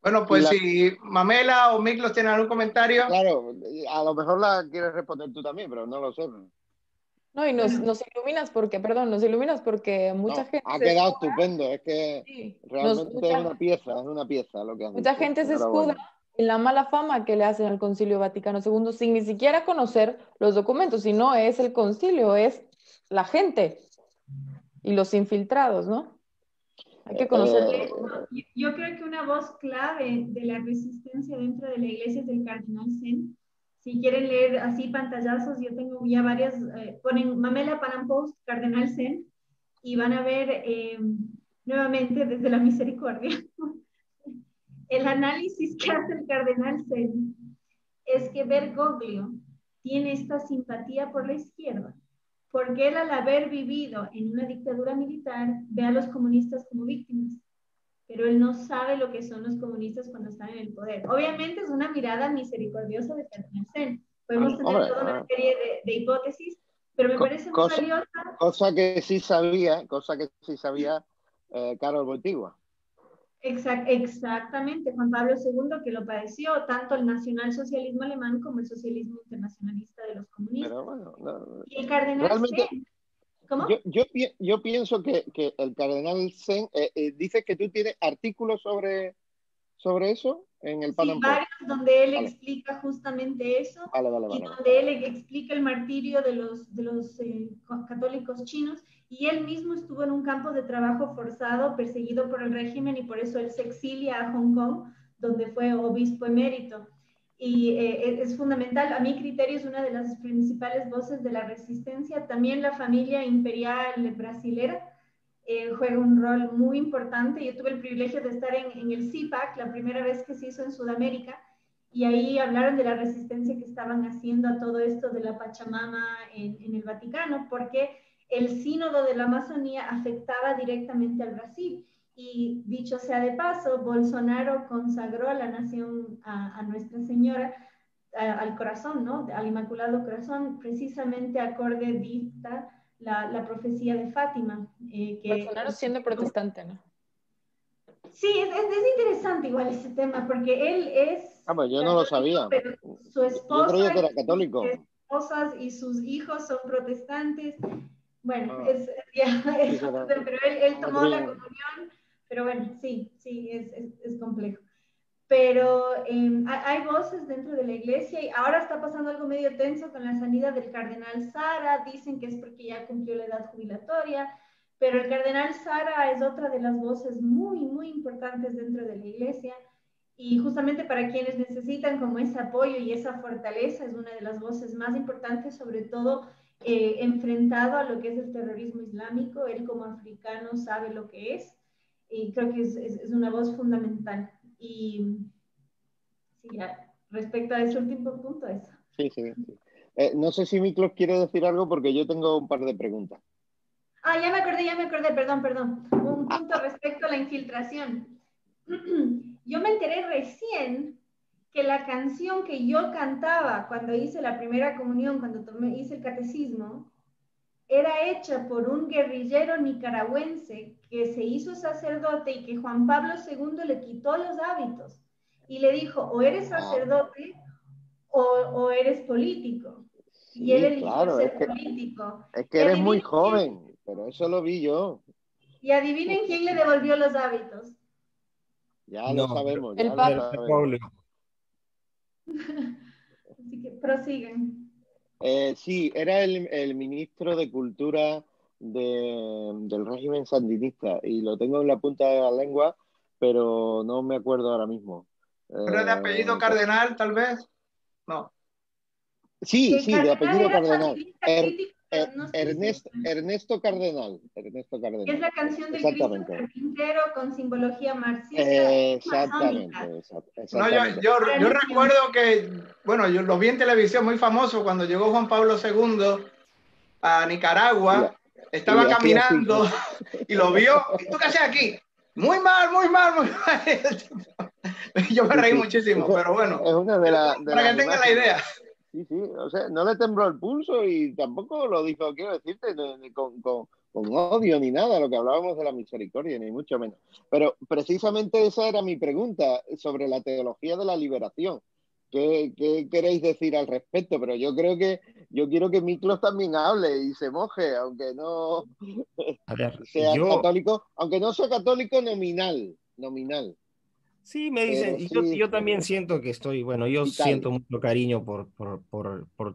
Bueno, pues si Mamela o Miklos tienen algún comentario. Claro, a lo mejor la quieres responder tú también, pero no lo sé. No, y nos iluminas porque mucha gente... Ha quedado estupendo, es que sí, realmente es una pieza lo que has dicho. Mucha gente se escuda en la mala fama que le hacen al Concilio Vaticano II sin ni siquiera conocer los documentos, y no es el concilio, es la gente y los infiltrados, ¿no? Hay que conocer. Yo creo que una voz clave de la resistencia dentro de la iglesia es el cardenal Zen. Si quieren leer así pantallazos, yo tengo ya varias, ponen Mamela Panam Post, cardenal Zen, y van a ver nuevamente desde la misericordia. El análisis que hace el cardenal Zen es que Bergoglio tiene esta simpatía por la izquierda, porque él, al haber vivido en una dictadura militar, ve a los comunistas como víctimas, pero él no sabe lo que son los comunistas cuando están en el poder. Obviamente es una mirada misericordiosa de Cardenal Zen. Podemos tener toda una serie de hipótesis, pero me parece muy valiosa. Cosa que sí sabía Carol Boitigua. Exactamente, Juan Pablo II, que lo padeció tanto el nacionalsocialismo alemán como el socialismo internacionalista de los comunistas. Pero bueno, no, Y el cardenal realmente, Zen, ¿cómo? yo pienso que el cardenal Zen, dices que tú tienes artículos sobre eso en el Panam Sí, Post. varios donde él Vale. explica justamente eso Vale. donde él explica el martirio de los católicos chinos, y él mismo estuvo en un campo de trabajo forzado, perseguido por el régimen, y por eso él se exilia a Hong Kong, donde fue obispo emérito. Y es fundamental, a mi criterio es una de las principales voces de la resistencia. También la familia imperial brasilera juega un rol muy importante. Yo tuve el privilegio de estar en el CIPAC, la primera vez que se hizo en Sudamérica, y ahí hablaron de la resistencia que estaban haciendo a todo esto de la Pachamama en el Vaticano, porque el sínodo de la Amazonía afectaba directamente al Brasil. Y dicho sea de paso, Bolsonaro consagró a la nación a Nuestra Señora, al corazón, ¿no? Al Inmaculado Corazón, precisamente acorde dicta la profecía de Fátima. Bolsonaro siendo protestante, ¿no? Sí, es interesante igual ese tema, porque él es Pues yo no lo sabía. pero su Yo creía esposa que era y católico. sus esposas y sus hijos son protestantes. Bueno, Sí, pero él tomó la comunión, pero bueno, sí, es complejo. Pero hay voces dentro de la iglesia, y ahora está pasando algo medio tenso con la salida del cardenal Sara. Dicen que es porque ya cumplió la edad jubilatoria, pero el cardenal Sara es otra de las voces muy importantes dentro de la iglesia, y justamente para quienes necesitan como ese apoyo y esa fortaleza, es una de las voces más importantes, sobre todo enfrentado a lo que es el terrorismo islámico. Él como africano sabe lo que es, y creo que es una voz fundamental. Y sí, respecto a ese último punto, eso. Sí. No sé si Miklos quiere decir algo, porque yo tengo un par de preguntas. Ya me acordé, perdón. Un punto respecto a la infiltración. Yo me enteré recién que la canción que yo cantaba cuando hice la primera comunión, cuando hice el catecismo, era hecha por un guerrillero nicaragüense que se hizo sacerdote y que Juan Pablo II le quitó los hábitos y le dijo, o eres sacerdote o eres político. Sí, Y él eligió claro, ser político. es que eres muy joven, pero eso lo vi yo. Y adivinen quién le devolvió los hábitos. Ya lo sabemos. El Papa. Así que prosiguen. Sí, era el ministro de Cultura del régimen sandinista, y lo tengo en la punta de la lengua, pero no me acuerdo ahora mismo. ¿Pero es de apellido Cardenal, tal vez? No. Sí, de apellido Cardenal. Ernesto Cardenal. Es la canción del Cristo Carpintero con simbología marxista. Exactamente. No, yo recuerdo que, bueno, yo lo vi en televisión, muy famoso, cuando llegó Juan Pablo II a Nicaragua, estaba caminando y lo vio. ¿Tú qué haces aquí? Muy mal. Yo me reí muchísimo, pero bueno, es una para que tengan la idea. Sí, o sea, no le tembló el pulso y tampoco lo dijo, quiero decirte, con odio ni nada, lo que hablábamos de la misericordia, ni mucho menos. Pero precisamente esa era mi pregunta sobre la teología de la liberación. ¿Qué queréis decir al respecto? Pero yo quiero que Miklos también hable y se moje, aunque no sea católico, aunque no sea católico nominal. Sí, me dicen, y yo también siento que yo siento mucho cariño por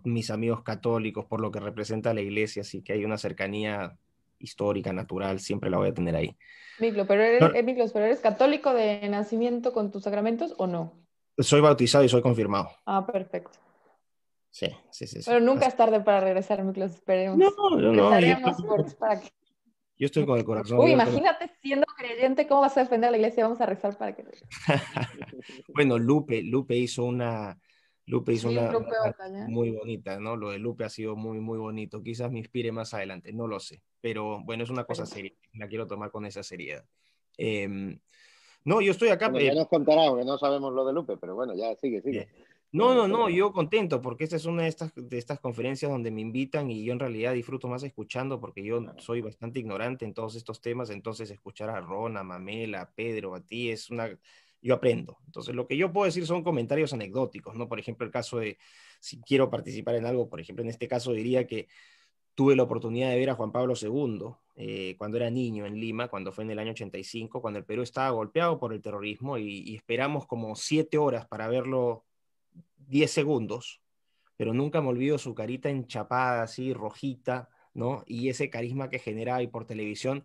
mis amigos católicos, por lo que representa la iglesia, así que hay una cercanía histórica, natural, siempre la voy a tener ahí. Miklos, ¿pero eres católico de nacimiento con tus sacramentos o no? Soy bautizado y soy confirmado. Perfecto. Sí. Pero nunca es tarde para regresar, Miklos, esperemos. No. Para que... Yo estoy con el corazón. Uy, imagínate siendo creyente, ¿cómo vas a defender a la iglesia? Vamos a rezar para que... Bueno, Lupe hizo una batalla muy bonita, ¿no? Lo de Lupe ha sido muy bonito. Quizás me inspire más adelante, no lo sé. Pero bueno, es una cosa seria. La quiero tomar con esa seriedad. No, yo estoy acá. Bueno, ya nos contará, porque no sabemos lo de Lupe, pero bueno, ya sigue. No, yo contento, porque esta es una de estas conferencias donde me invitan y yo en realidad disfruto más escuchando, porque yo soy bastante ignorante en todos estos temas, entonces escuchar a Ron, a Mamela, a Pedro, a ti, yo aprendo. Entonces lo que yo puedo decir son comentarios anecdóticos, ¿no? Por ejemplo, el caso de, si quiero participar en algo, por ejemplo, en este caso diría que tuve la oportunidad de ver a Juan Pablo II cuando era niño en Lima, cuando fue en el año 85, cuando el Perú estaba golpeado por el terrorismo y esperamos como 7 horas para verlo 10 segundos, pero nunca me olvido su carita enchapada así, rojita, ¿no? Y ese carisma que generaba y por televisión,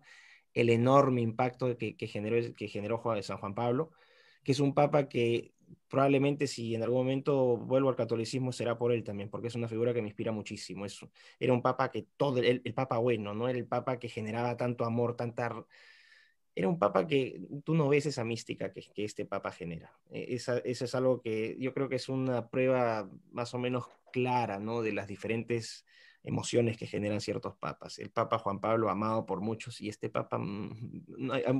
el enorme impacto que generó San Juan Pablo, que es un papa que probablemente si en algún momento vuelvo al catolicismo será por él también, porque es una figura que me inspira muchísimo. Era un papa que el papa bueno, ¿no? Era el papa que generaba tanto amor, era un papa que tú no ves esa mística que este papa genera. Eso es algo que yo creo que es una prueba más o menos clara, ¿no? De las diferentes emociones que generan ciertos papas. El papa Juan Pablo, amado por muchos, y este papa,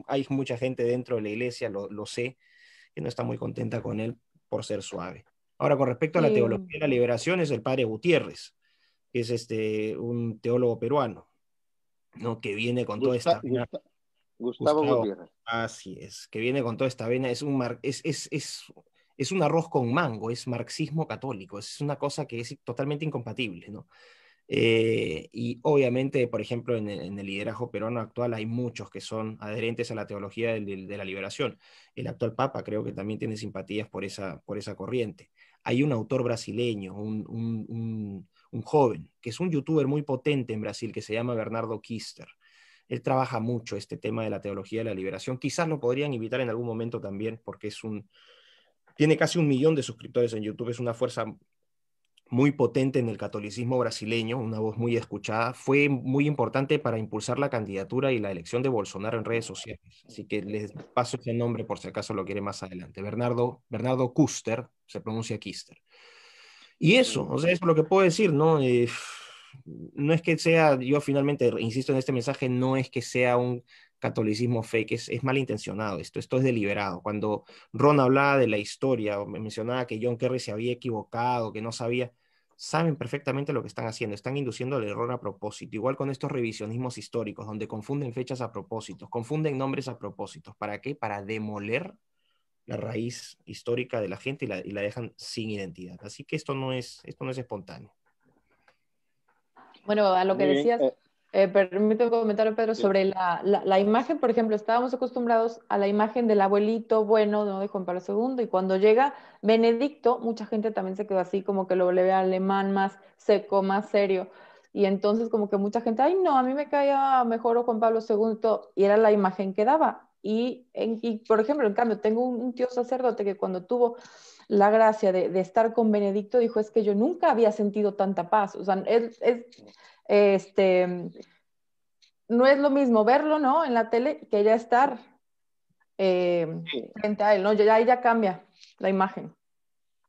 hay mucha gente dentro de la iglesia, lo sé, que no está muy contenta con él por ser suave. Ahora, con respecto a la Sí, teología de la liberación, es el padre Gutiérrez, que es un teólogo peruano, ¿no? Que viene con toda esta... Gustavo Gustavo, Gutiérrez. así es, que viene con toda esta vena, es un arroz con mango, es marxismo católico, es una cosa que es totalmente incompatible, ¿no? Y obviamente, por ejemplo, en el liderazgo peruano actual hay muchos que son adherentes a la teología de la liberación. El actual Papa creo que también tiene simpatías por esa corriente. Hay un autor brasileño, un joven, que es un youtuber muy potente en Brasil, que se llama Bernardo Kister. Él trabaja mucho este tema de la teología de la liberación. Quizás lo podrían invitar en algún momento también, porque tiene casi 1 millón de suscriptores en YouTube, es una fuerza muy potente en el catolicismo brasileño, una voz muy escuchada. Fue muy importante para impulsar la candidatura y la elección de Bolsonaro en redes sociales. Así que les paso ese nombre por si acaso lo quiere más adelante. Bernardo Kuster, se pronuncia Kister. Y eso, o sea, eso es lo que puedo decir, ¿no? No es que sea, yo finalmente insisto en este mensaje, no es que sea un catolicismo fake, es malintencionado, esto es deliberado. Cuando Ron hablaba de la historia, o me mencionaba que John Kerry se había equivocado, que no sabía, saben perfectamente lo que están haciendo, están induciendo el error a propósito, igual con estos revisionismos históricos, donde confunden fechas a propósito, confunden nombres a propósito. ¿Para qué? Para demoler la raíz histórica de la gente y la dejan sin identidad. Así que esto no es espontáneo. bueno, a lo que Muy bien. decías, permíteme un comentario, Pedro, Sí. sobre la imagen, por ejemplo, estábamos acostumbrados a la imagen del abuelito bueno, ¿no? De Juan Pablo II, y cuando llega Benedicto, mucha gente también se quedó así, como que lo le ve alemán más seco, más serio, y entonces como que mucha gente, ay, no, a mí me caía mejor Juan Pablo II, y era la imagen que daba. Y por ejemplo, en cambio, tengo un tío sacerdote que cuando tuvo la gracia de estar con Benedicto, dijo, es que yo nunca había sentido tanta paz. O sea, este, no es lo mismo verlo, ¿no? En la tele que ya estar Sí. frente a él, ¿no? Ya cambia la imagen.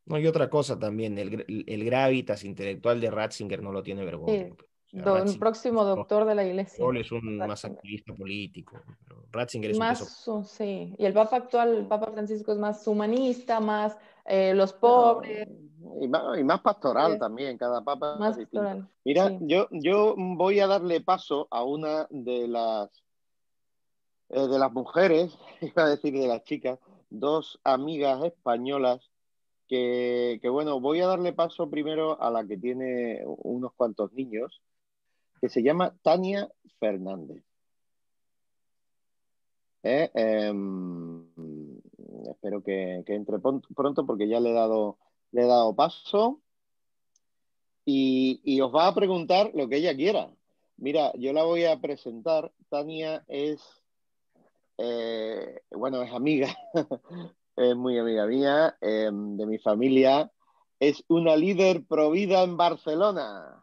No, y otra cosa también, el gravitas intelectual de Ratzinger no lo tiene Bergoglio. Sí, O sea, un Ratzinger próximo doctor de la iglesia. Bergoglio es un más activista político, pero Ratzinger es un peso. Más, sí. Y el Papa actual, el Papa Francisco, es más humanista, más los No, pobres, y más pastoral también, cada papa es más distinto. pastoral. Mira, Sí. yo voy a darle paso a una de las mujeres, iba a decir de las chicas, dos amigas españolas bueno, voy a darle paso primero a la que tiene unos cuantos niños, que se llama Tania Fernández. Espero que entre pronto porque ya le he dado paso y os va a preguntar lo que ella quiera. Mira, yo la voy a presentar. Tania bueno, es amiga, es muy amiga mía, de mi familia. Es una líder pro vida en Barcelona.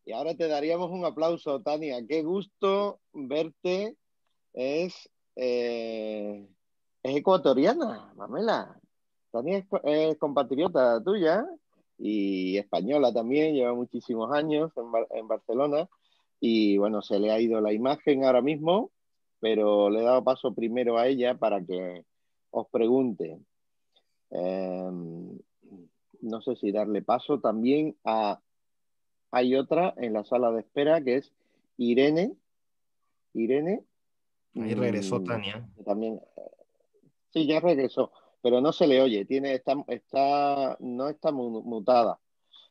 Y ahora te daríamos un aplauso, Tania. Qué gusto verte. Es, eh, es ecuatoriana, Mamela. Tania es compatriota tuya y española también, lleva muchísimos años en Barcelona y bueno, se le ha ido la imagen ahora mismo, pero le he dado paso primero a ella para que os pregunte. no sé si darle paso también a... Hay otra en la sala de espera que es Irene. Irene. Ahí regresó Tania. También, sí, ya regresó, pero no se le oye. No está mutada.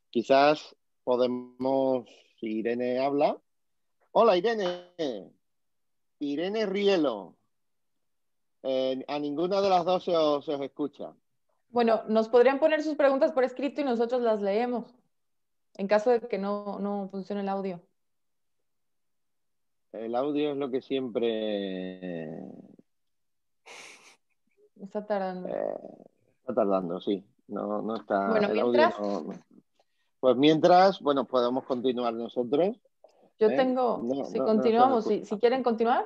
Quizás podemos, si Irene habla. Hola, Irene. Irene Rielo. A ninguna de las dos se os escucha. Bueno, nos podrían poner sus preguntas por escrito y nosotros las leemos, en caso de que no funcione el audio. El audio es lo que siempre Está tardando. está tardando, sí. No está. Bueno, El mientras, audio no. Pues mientras, bueno, podemos continuar nosotros. yo tengo, si continuamos, si quieren continuar.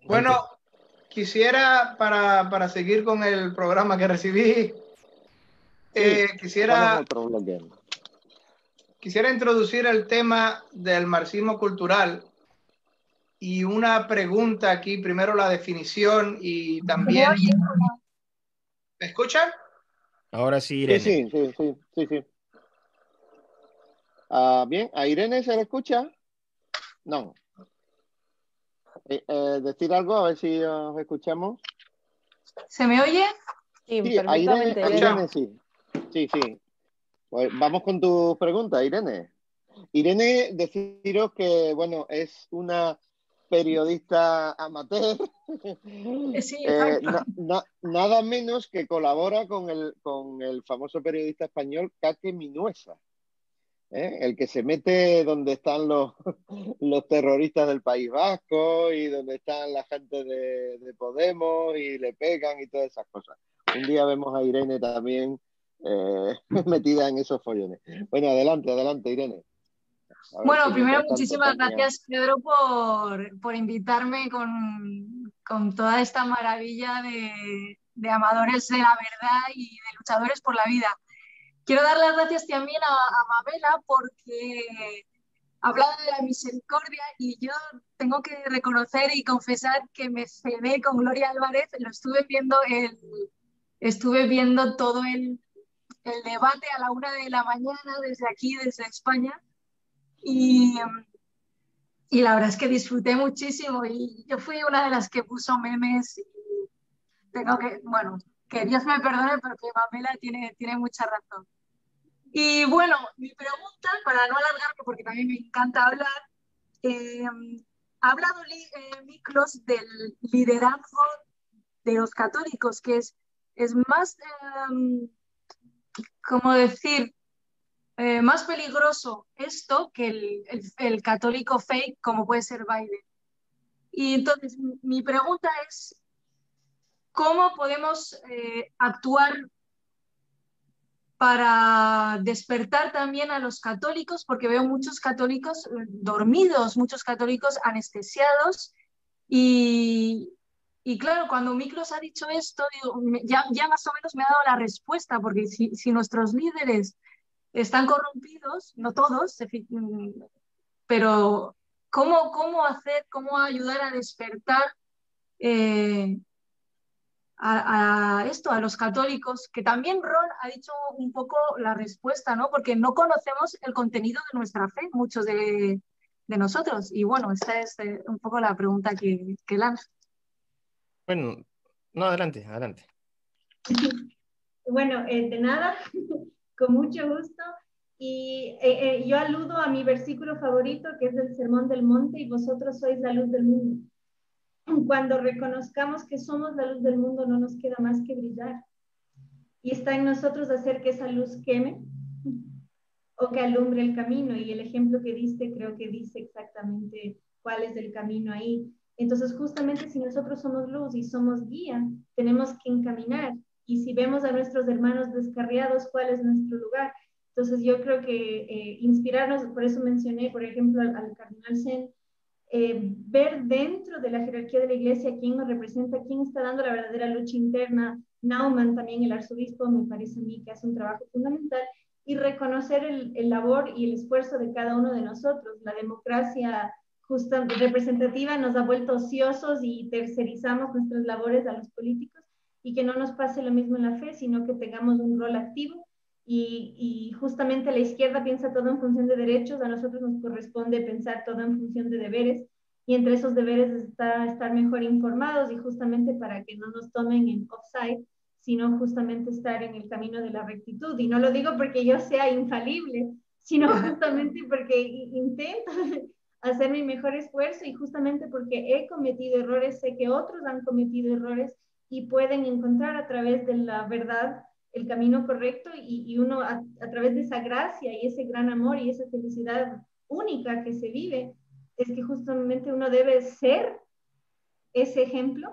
Bueno, quisiera, para seguir con el programa que recibí, quisiera introducir el tema del marxismo cultural y una pregunta aquí, primero la definición y también... ¿Me escuchan? Ahora sí, Irene. Sí. Bien, ¿a Irene se le escucha? No. Decir algo, a ver si os escuchamos. ¿Se me oye? Sí, Sí, perfectamente. a Irene sí. Sí. Pues vamos con tus preguntas, Irene. Irene, deciros que, bueno, es una periodista amateur. Sí, nada menos que colabora con el famoso periodista español Kake Minuesa. El que se mete donde están los terroristas del País Vasco y donde están la gente de Podemos y le pegan y todas esas cosas. Un día vemos a Irene también metida en esos follones. Bueno, adelante, Irene. Bueno, primero muchísimas gracias, Pedro, por invitarme con toda esta maravilla de amadores de la verdad y de luchadores por la vida. Quiero dar las gracias también a Mabela porque hablaba de la misericordia y yo tengo que reconocer y confesar que me cené con Gloria Álvarez, lo estuve viendo todo el debate a la 1 de la mañana desde aquí, desde España y la verdad es que disfruté muchísimo y yo fui una de las que puso memes y que Dios me perdone porque Mabela tiene mucha razón. Y bueno, mi pregunta, para no alargarme, porque también me encanta hablar, ha hablado Miklos del liderazgo de los católicos, que es más, ¿cómo decir?, más peligroso esto que el católico fake, como puede ser Biden. Y entonces, mi pregunta es, ¿cómo podemos actuar para despertar también a los católicos? Porque veo muchos católicos dormidos, muchos católicos anestesiados y claro, cuando Miklos ha dicho esto, digo, ya más o menos me ha dado la respuesta, porque si nuestros líderes están corrompidos, no todos, pero ¿cómo ayudar a despertar a los católicos? Que también Ron ha dicho un poco la respuesta, ¿no? Porque no conocemos el contenido de nuestra fe, muchos de nosotros. Y bueno, esta es un poco la pregunta que lanzo. Bueno, no, adelante. Bueno, de nada, con mucho gusto. Y yo aludo a mi versículo favorito, que es el Sermón del Monte, y vosotros sois la luz del mundo. Cuando reconozcamos que somos la luz del mundo, no nos queda más que brillar. Y está en nosotros hacer que esa luz queme o que alumbre el camino. Y el ejemplo que diste, creo que dice exactamente cuál es el camino ahí. Entonces, justamente si nosotros somos luz y somos guía, tenemos que encaminar. Y si vemos a nuestros hermanos descarriados, ¿cuál es nuestro lugar? Entonces, yo creo que inspirarnos, por eso mencioné, por ejemplo, al cardenal Sen, ver dentro de la jerarquía de la iglesia quién nos representa, quién está dando la verdadera lucha interna. Naumann, también el arzobispo, me parece a mí que hace un trabajo fundamental, y reconocer el labor y el esfuerzo de cada uno de nosotros. La democracia justa, representativa nos ha vuelto ociosos y tercerizamos nuestras labores a los políticos, y que no nos pase lo mismo en la fe, sino que tengamos un rol activo y justamente la izquierda piensa todo en función de derechos, a nosotros nos corresponde pensar todo en función de deberes, y entre esos deberes está estar mejor informados y justamente para que no nos tomen en offside, sino justamente estar en el camino de la rectitud. Y no lo digo porque yo sea infalible, sino justamente porque intento hacer mi mejor esfuerzo y justamente porque he cometido errores, sé que otros han cometido errores y pueden encontrar a través de la verdad el camino correcto y uno a través de esa gracia y ese gran amor y esa felicidad única que se vive, es que justamente uno debe ser ese ejemplo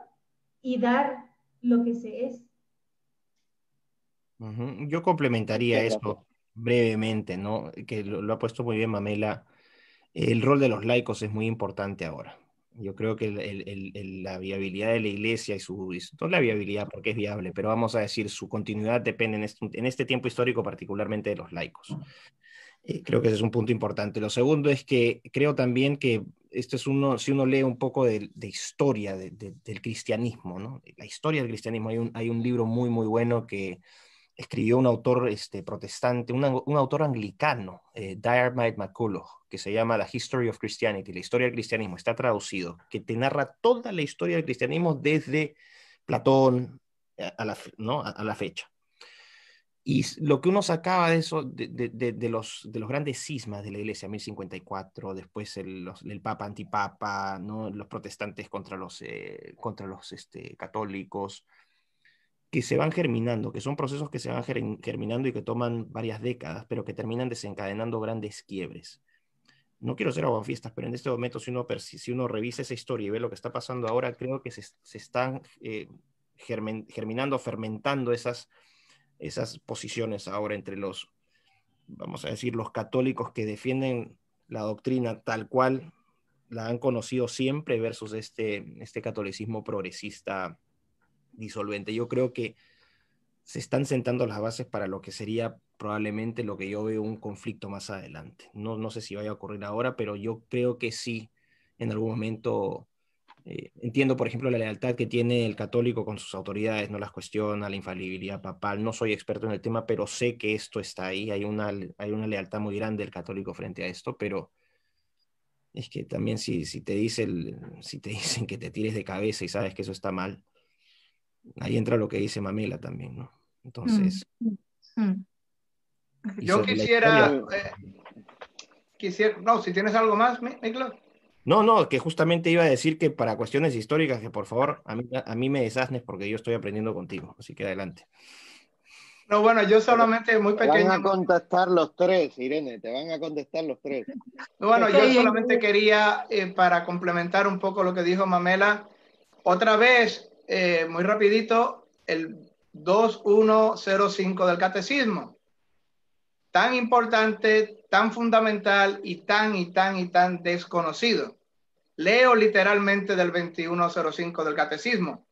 y dar lo que se es. Yo complementaría Muchas gracias. eso brevemente, ¿no? Que lo ha puesto muy bien Mamela. El rol de los laicos es muy importante ahora. Yo creo que la viabilidad de la iglesia no la viabilidad porque es viable, pero vamos a decir su continuidad depende en este tiempo histórico particularmente de los laicos. Creo que ese es un punto importante. Lo segundo es que creo también que esto es si uno lee un poco de historia del cristianismo, ¿no? La historia del cristianismo, hay un libro muy, muy bueno que escribió un autor protestante, un autor anglicano, Diarmaid MacCulloch, que se llama The History of Christianity, la historia del cristianismo, está traducido, que te narra toda la historia del cristianismo desde Platón ¿no? a la fecha. Y lo que uno sacaba de eso, de los grandes cismas de la iglesia, 1054, después el papa antipapa, ¿no? Los protestantes contra los católicos, que se van germinando, que son procesos que se van germinando y que toman varias décadas, pero que terminan desencadenando grandes quiebres. No quiero ser aguafiestas, pero en este momento, si uno revisa esa historia y ve lo que está pasando ahora, creo que se están germinando, fermentando esas posiciones ahora entre vamos a decir, los católicos que defienden la doctrina tal cual la han conocido siempre versus este catolicismo progresista disolvente. Yo creo que se están sentando las bases para lo que sería probablemente lo que yo veo un conflicto más adelante. No sé si vaya a ocurrir ahora, pero yo creo que sí, en algún momento. Entiendo, por ejemplo, la lealtad que tiene el católico con sus autoridades, no las cuestiona, la infalibilidad papal. No soy experto en el tema, pero sé que esto está ahí. Hay una lealtad muy grande del católico frente a esto, pero es que también si te dicen que te tires de cabeza y sabes que eso está mal, ahí entra lo que dice Mamela también, ¿no? Entonces, y Yo sobre la historia. quisiera, no, si tienes algo más, Miklos. No, que justamente iba a decir que para cuestiones históricas, que por favor, a mí me desasnes porque yo estoy aprendiendo contigo, así que adelante. No, bueno, yo solamente muy Te van pequeño. a contestar los tres, Irene, te van a contestar los tres. Bueno, yo solamente quería, para complementar un poco lo que dijo Mamela, otra vez, muy rapidito, el 2105 del Catecismo. Tan importante, tan fundamental y tan desconocido. Leo literalmente del 2105 del Catecismo.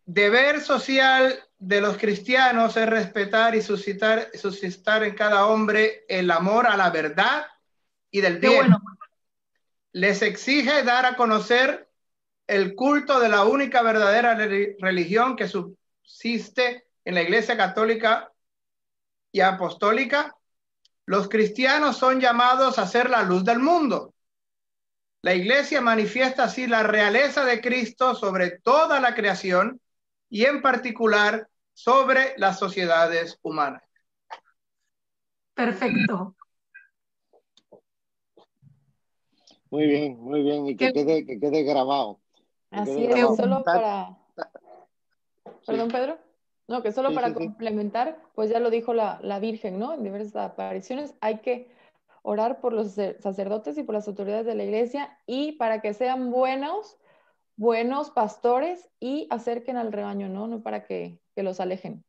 Deber social de los cristianos es respetar y suscitar en cada hombre el amor a la verdad y del bien. Bueno. Les exige dar a conocer el culto de la única verdadera religión que subsiste en la Iglesia Católica y Apostólica. Los cristianos son llamados a ser la luz del mundo. La Iglesia manifiesta así la realeza de Cristo sobre toda la creación y en particular sobre las sociedades humanas. Perfecto. Muy bien, y que quede grabado. Así es, solo para... Perdón, Sí. Pedro. No, que solo para Sí. complementar, pues ya lo dijo la Virgen, ¿no? En diversas apariciones hay que orar por los sacerdotes y por las autoridades de la iglesia y para que sean buenos pastores y acerquen al rebaño, ¿no? No para que los alejen.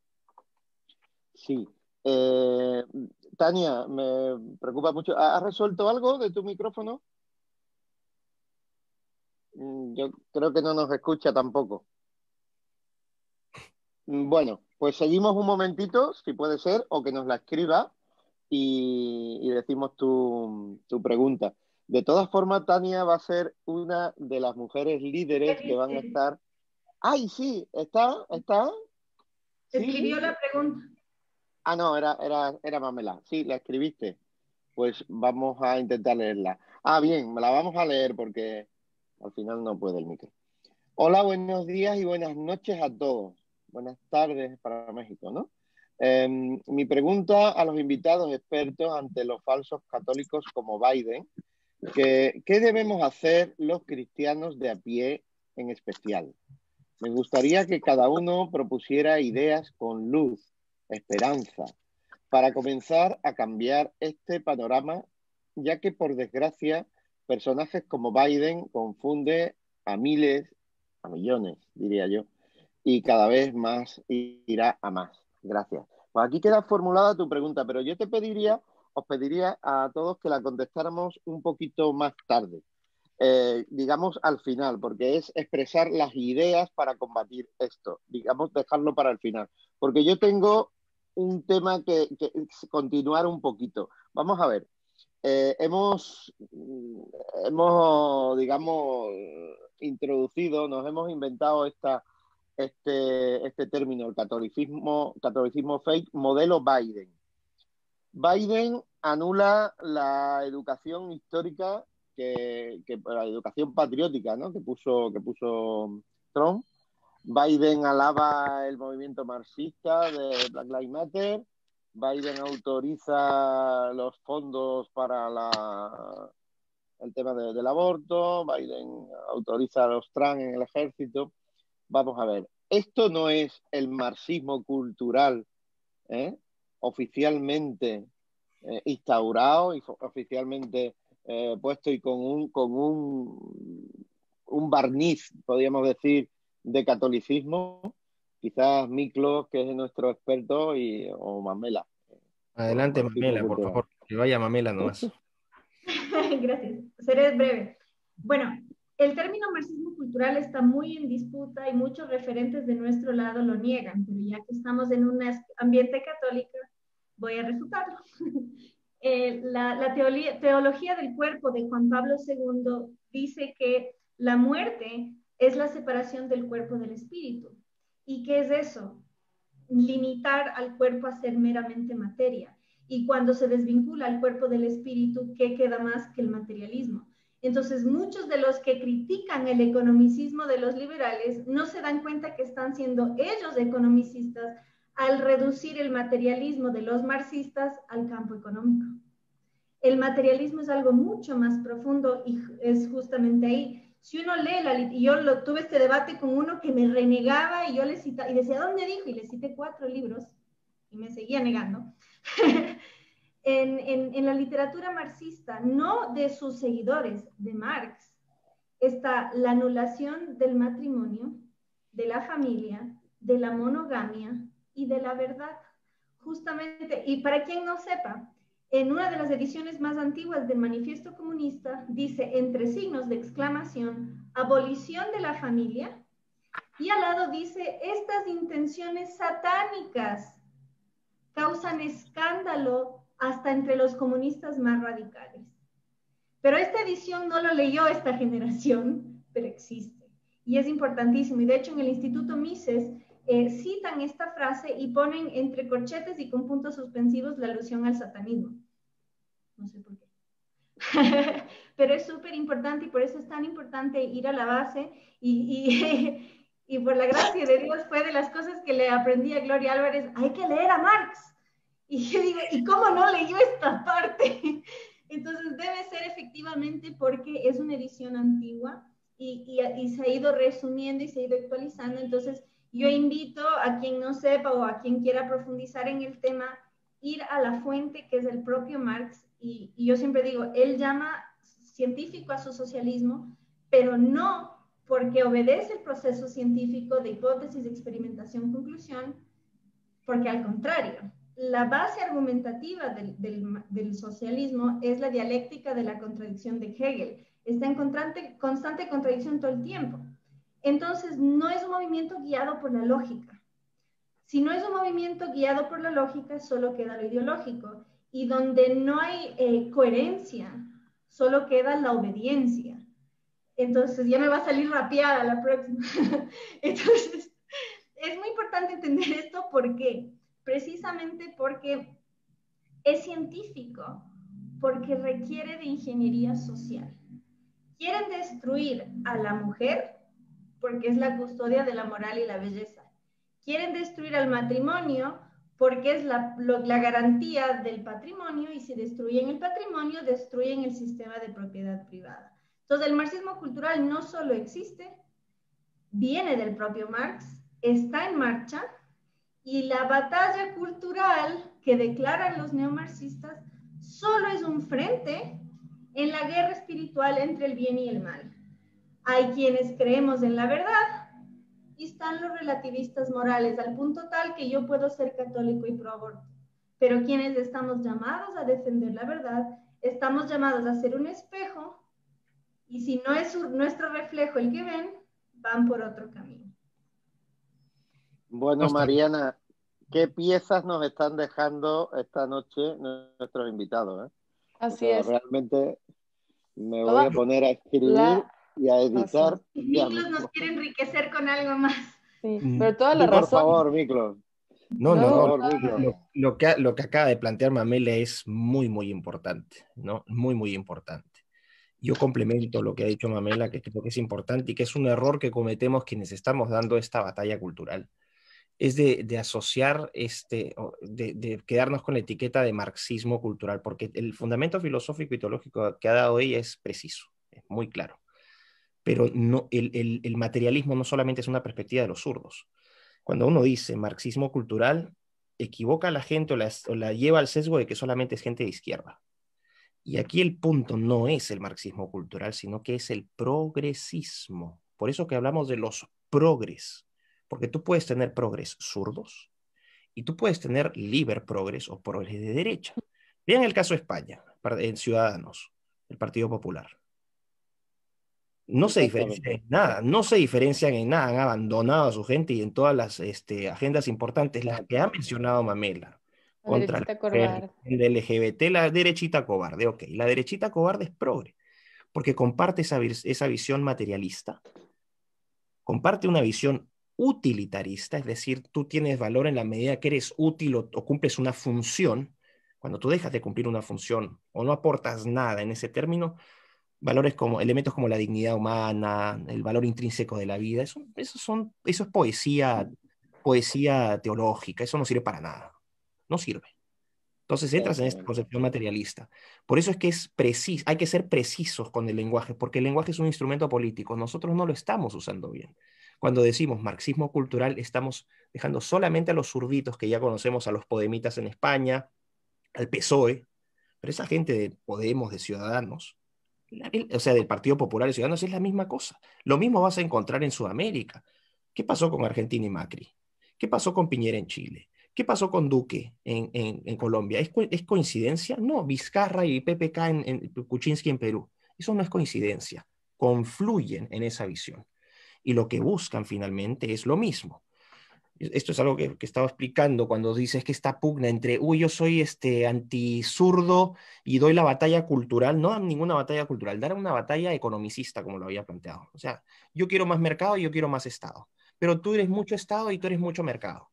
Sí. Tania, me preocupa mucho. ¿Has resuelto algo de tu micrófono? Yo creo que no nos escucha tampoco. Bueno, pues seguimos un momentito, si puede ser, o que nos la escriba y decimos tu pregunta. De todas formas, Tania va a ser una de las mujeres líderes que van a estar... ¡Ay, sí! ¿Está? Escribió la pregunta. Ah, no, era Mamela. Sí, la escribiste. Pues vamos a intentar leerla. Ah, bien, me la vamos a leer porque al final no puede el micro. Hola, buenos días y buenas noches a todos. Buenas tardes para México, ¿no? Mi pregunta a los invitados expertos ante los falsos católicos como Biden, ¿qué debemos hacer los cristianos de a pie en especial? Me gustaría que cada uno propusiera ideas con luz, esperanza, para comenzar a cambiar este panorama, ya que por desgracia personajes como Biden confunde a miles, a millones, diría yo, y cada vez más irá a más. Gracias. Pues aquí queda formulada tu pregunta, pero yo os pediría a todos que la contestáramos un poquito más tarde, digamos al final, porque es expresar las ideas para combatir esto, digamos dejarlo para el final, porque yo tengo un tema que continuar un poquito. Vamos a ver, hemos, digamos, introducido, nos hemos inventado este término, el catolicismo fake, modelo Biden. Biden anula la educación histórica, la educación patriótica, ¿no? que puso Trump. Biden alaba el movimiento marxista de Black Lives Matter. Biden autoriza los fondos para el tema del aborto. Biden autoriza a los trans en el ejército. Vamos a ver, esto no es el marxismo cultural, oficialmente instaurado y oficialmente puesto y con un barniz, podríamos decir, de catolicismo. Quizás Miklos, que es nuestro experto, o Mamela. Adelante, Mamela, por favor, que vaya Mamela nomás. Gracias, seré breve. Bueno, el término marxismo cultural está muy en disputa y muchos referentes de nuestro lado lo niegan, pero ya que estamos en un ambiente católico, voy a refutarlo. La teología del cuerpo de Juan Pablo II dice que la muerte es la separación del cuerpo del espíritu. ¿Y qué es eso? Limitar al cuerpo a ser meramente materia. Y cuando se desvincula el cuerpo del espíritu, ¿qué queda más que el materialismo? Entonces, muchos de los que critican el economicismo de los liberales no se dan cuenta que están siendo ellos economicistas al reducir el materialismo de los marxistas al campo económico. El materialismo es algo mucho más profundo y es justamente ahí. Si uno lee y yo tuve este debate con uno que me renegaba y yo le citaba, y decía, ¿dónde dijo? Y le cité 4 libros y me seguía negando. En la literatura marxista, no de sus seguidores, de Marx, está la anulación del matrimonio, de la familia, de la monogamia y de la verdad. Justamente, y para quien no sepa, en una de las ediciones más antiguas del Manifiesto Comunista dice, entre signos de exclamación, abolición de la familia, y al lado dice, estas intenciones satánicas causan escándalo hasta entre los comunistas más radicales. Pero esta edición no lo leyó esta generación, pero existe. Y es importantísimo. Y de hecho en el Instituto Mises citan esta frase y ponen entre corchetes y con puntos suspensivos la alusión al satanismo. No sé por qué. Pero es súper importante y por eso es tan importante ir a la base y por la gracia de Dios fue de las cosas que le aprendí a Gloria Álvarez, hay que leer a Marx. Y yo digo, ¿y cómo no leyó esta parte? Entonces debe ser efectivamente porque es una edición antigua y se ha ido resumiendo y se ha ido actualizando. Entonces yo invito a quien no sepa o a quien quiera profundizar en el tema, ir a la fuente que es el propio Marx. Y yo siempre digo, él llama científico a su socialismo, pero no porque obedece el proceso científico de hipótesis, experimentación, conclusión, porque al contrario, la base argumentativa del socialismo es la dialéctica de la contradicción de Hegel. Está en constante contradicción todo el tiempo. Entonces, no es un movimiento guiado por la lógica. Si no es un movimiento guiado por la lógica, solo queda lo ideológico. Y donde no hay coherencia, solo queda la obediencia. Entonces, ya me va a salir rapeada la próxima. Entonces, es muy importante entender esto. ¿Por qué? precisamente porque es científico, porque requiere de ingeniería social. Quieren destruir a la mujer porque es la custodia de la moral y la belleza. Quieren destruir al matrimonio porque es la garantía del patrimonio, y si destruyen el patrimonio, destruyen el sistema de propiedad privada. Entonces, el marxismo cultural no solo existe, viene del propio Marx, está en marcha, y la batalla cultural que declaran los neomarxistas solo es un frente en la guerra espiritual entre el bien y el mal. Hay quienes creemos en la verdad y están los relativistas morales, al punto tal que yo puedo ser católico y pro aborto. Pero quienes estamos llamados a defender la verdad, estamos llamados a ser un espejo, y si no es nuestro reflejo el que ven, van por otro camino. Bueno, Mariana, ¿qué piezas nos están dejando esta noche nuestros invitados? Así es. Realmente me voy a poner a escribir y a editar. Miklos nos quiere enriquecer con algo más. Sí, pero toda la por razón. Favor, Miklos. No. Lo que acaba de plantear Mamela es muy, muy importante, ¿no? Muy, muy importante. Yo complemento lo que ha dicho Mamela, que creo que es importante y que es un error que cometemos quienes estamos dando esta batalla cultural. Es de asociar, de quedarnos con la etiqueta de marxismo cultural, porque el fundamento filosófico y teológico que ha dado ella es preciso, es muy claro. Pero no, el materialismo no solamente es una perspectiva de los zurdos. Cuando uno dice marxismo cultural, equivoca a la gente o la lleva al sesgo de que solamente es gente de izquierda. Y aquí el punto no es el marxismo cultural, sino que es el progresismo. Por eso que hablamos de los progres, porque tú puedes tener progres zurdos y tú puedes tener liber progres o progres de derecha. Vean el caso de España, en Ciudadanos, el Partido Popular. No se diferencian en nada, han abandonado a su gente y en todas las agendas importantes, las que ha mencionado Mamela, contra el LGBT, la derechita cobarde, ok, la derechita cobarde es progre, porque comparte esa visión materialista, comparte una visión utilitarista, es decir, tú tienes valor en la medida que eres útil o cumples una función. Cuando tú dejas de cumplir una función o no aportas nada en ese término, elementos como la dignidad humana, el valor intrínseco de la vida, eso es poesía teológica, eso no sirve para nada, no sirve. Entonces entras en esta concepción materialista. Por eso es que hay que ser precisos con el lenguaje, porque el lenguaje es un instrumento político, nosotros no lo estamos usando bien. Cuando decimos marxismo cultural, estamos dejando solamente a los zurditos que ya conocemos, a los podemitas en España, al PSOE, pero esa gente de Podemos, de Ciudadanos, o sea, del Partido Popular y Ciudadanos, es la misma cosa. Lo mismo vas a encontrar en Sudamérica. ¿Qué pasó con Argentina y Macri? ¿Qué pasó con Piñera en Chile? ¿Qué pasó con Duque en Colombia? ¿Es coincidencia? No, Vizcarra y PPK en Kuczynski en Perú. Eso no es coincidencia. Confluyen en esa visión. Y lo que buscan finalmente es lo mismo. Esto es algo que estaba explicando cuando dices que esta pugna entre, yo soy anti-zurdo y doy la batalla cultural. No dan ninguna batalla cultural, dan una batalla economicista, como lo había planteado. O sea, yo quiero más mercado y yo quiero más Estado. Pero tú eres mucho Estado y tú eres mucho mercado.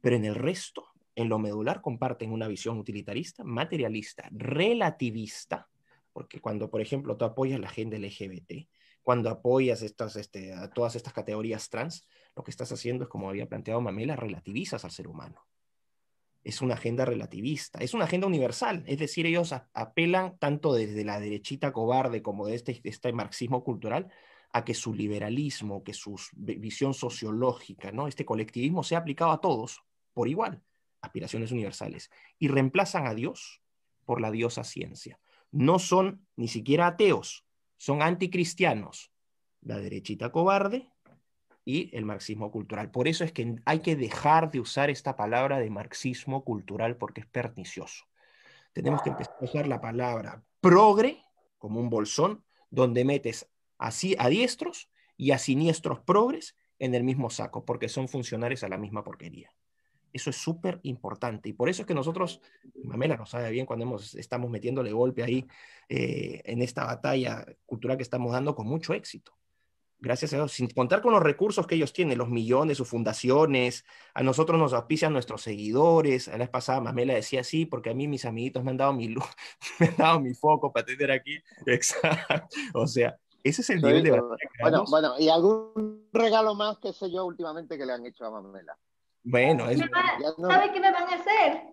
Pero en el resto, en lo medular, comparten una visión utilitarista, materialista, relativista, porque cuando, por ejemplo, tú apoyas la agenda LGBT, cuando apoyas a todas estas categorías trans, lo que estás haciendo es, como había planteado Mamela, relativizas al ser humano. Es una agenda relativista, es una agenda universal, es decir, ellos apelan tanto desde la derechita cobarde como de este marxismo cultural a que su liberalismo, que su visión sociológica, ¿no? Este colectivismo sea aplicado a todos por igual, aspiraciones universales, y reemplazan a Dios por la diosa ciencia. No son ni siquiera ateos, son anticristianos, la derechita cobarde y el marxismo cultural. Por eso es que hay que dejar de usar esta palabra de marxismo cultural porque es pernicioso. Tenemos que empezar a usar la palabra progre como un bolsón donde metes así a diestros y a siniestros progres en el mismo saco porque son funcionales a la misma porquería. Eso es súper importante y por eso es que nosotros, Mamela lo sabe bien cuando estamos metiéndole golpe ahí en esta batalla cultural que estamos dando con mucho éxito. Gracias a Dios, sin contar con los recursos que ellos tienen, los millones, sus fundaciones, a nosotros nos auspician nuestros seguidores. A la vez pasada Mamela decía, sí, porque a mí mis amiguitos me han dado mi luz, me han dado mi foco para tener aquí. Exacto. O sea, ese es el nivel de batalla que damos. Bueno, y algún regalo más, qué sé yo, últimamente que le han hecho a Mamela. Bueno, es... ¿Sabe qué me van a hacer?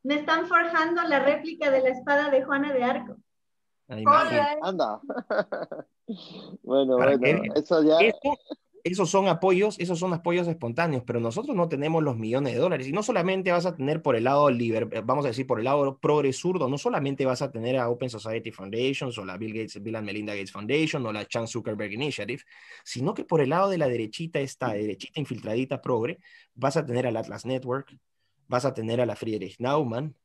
Me están forjando la réplica de la espada de Juana de Arco. Anda. Bueno, que, eso ya... Esos son apoyos espontáneos, pero nosotros no tenemos los millones de dólares. Y no solamente vas a tener por el lado vamos a decir, por el lado progresurdo, no solamente vas a tener a Open Society Foundation o la Bill and Melinda Gates Foundation o la Chan Zuckerberg Initiative, sino que por el lado de la derechita infiltradita progre, vas a tener al Atlas Network, vas a tener a la Friedrich Naumann.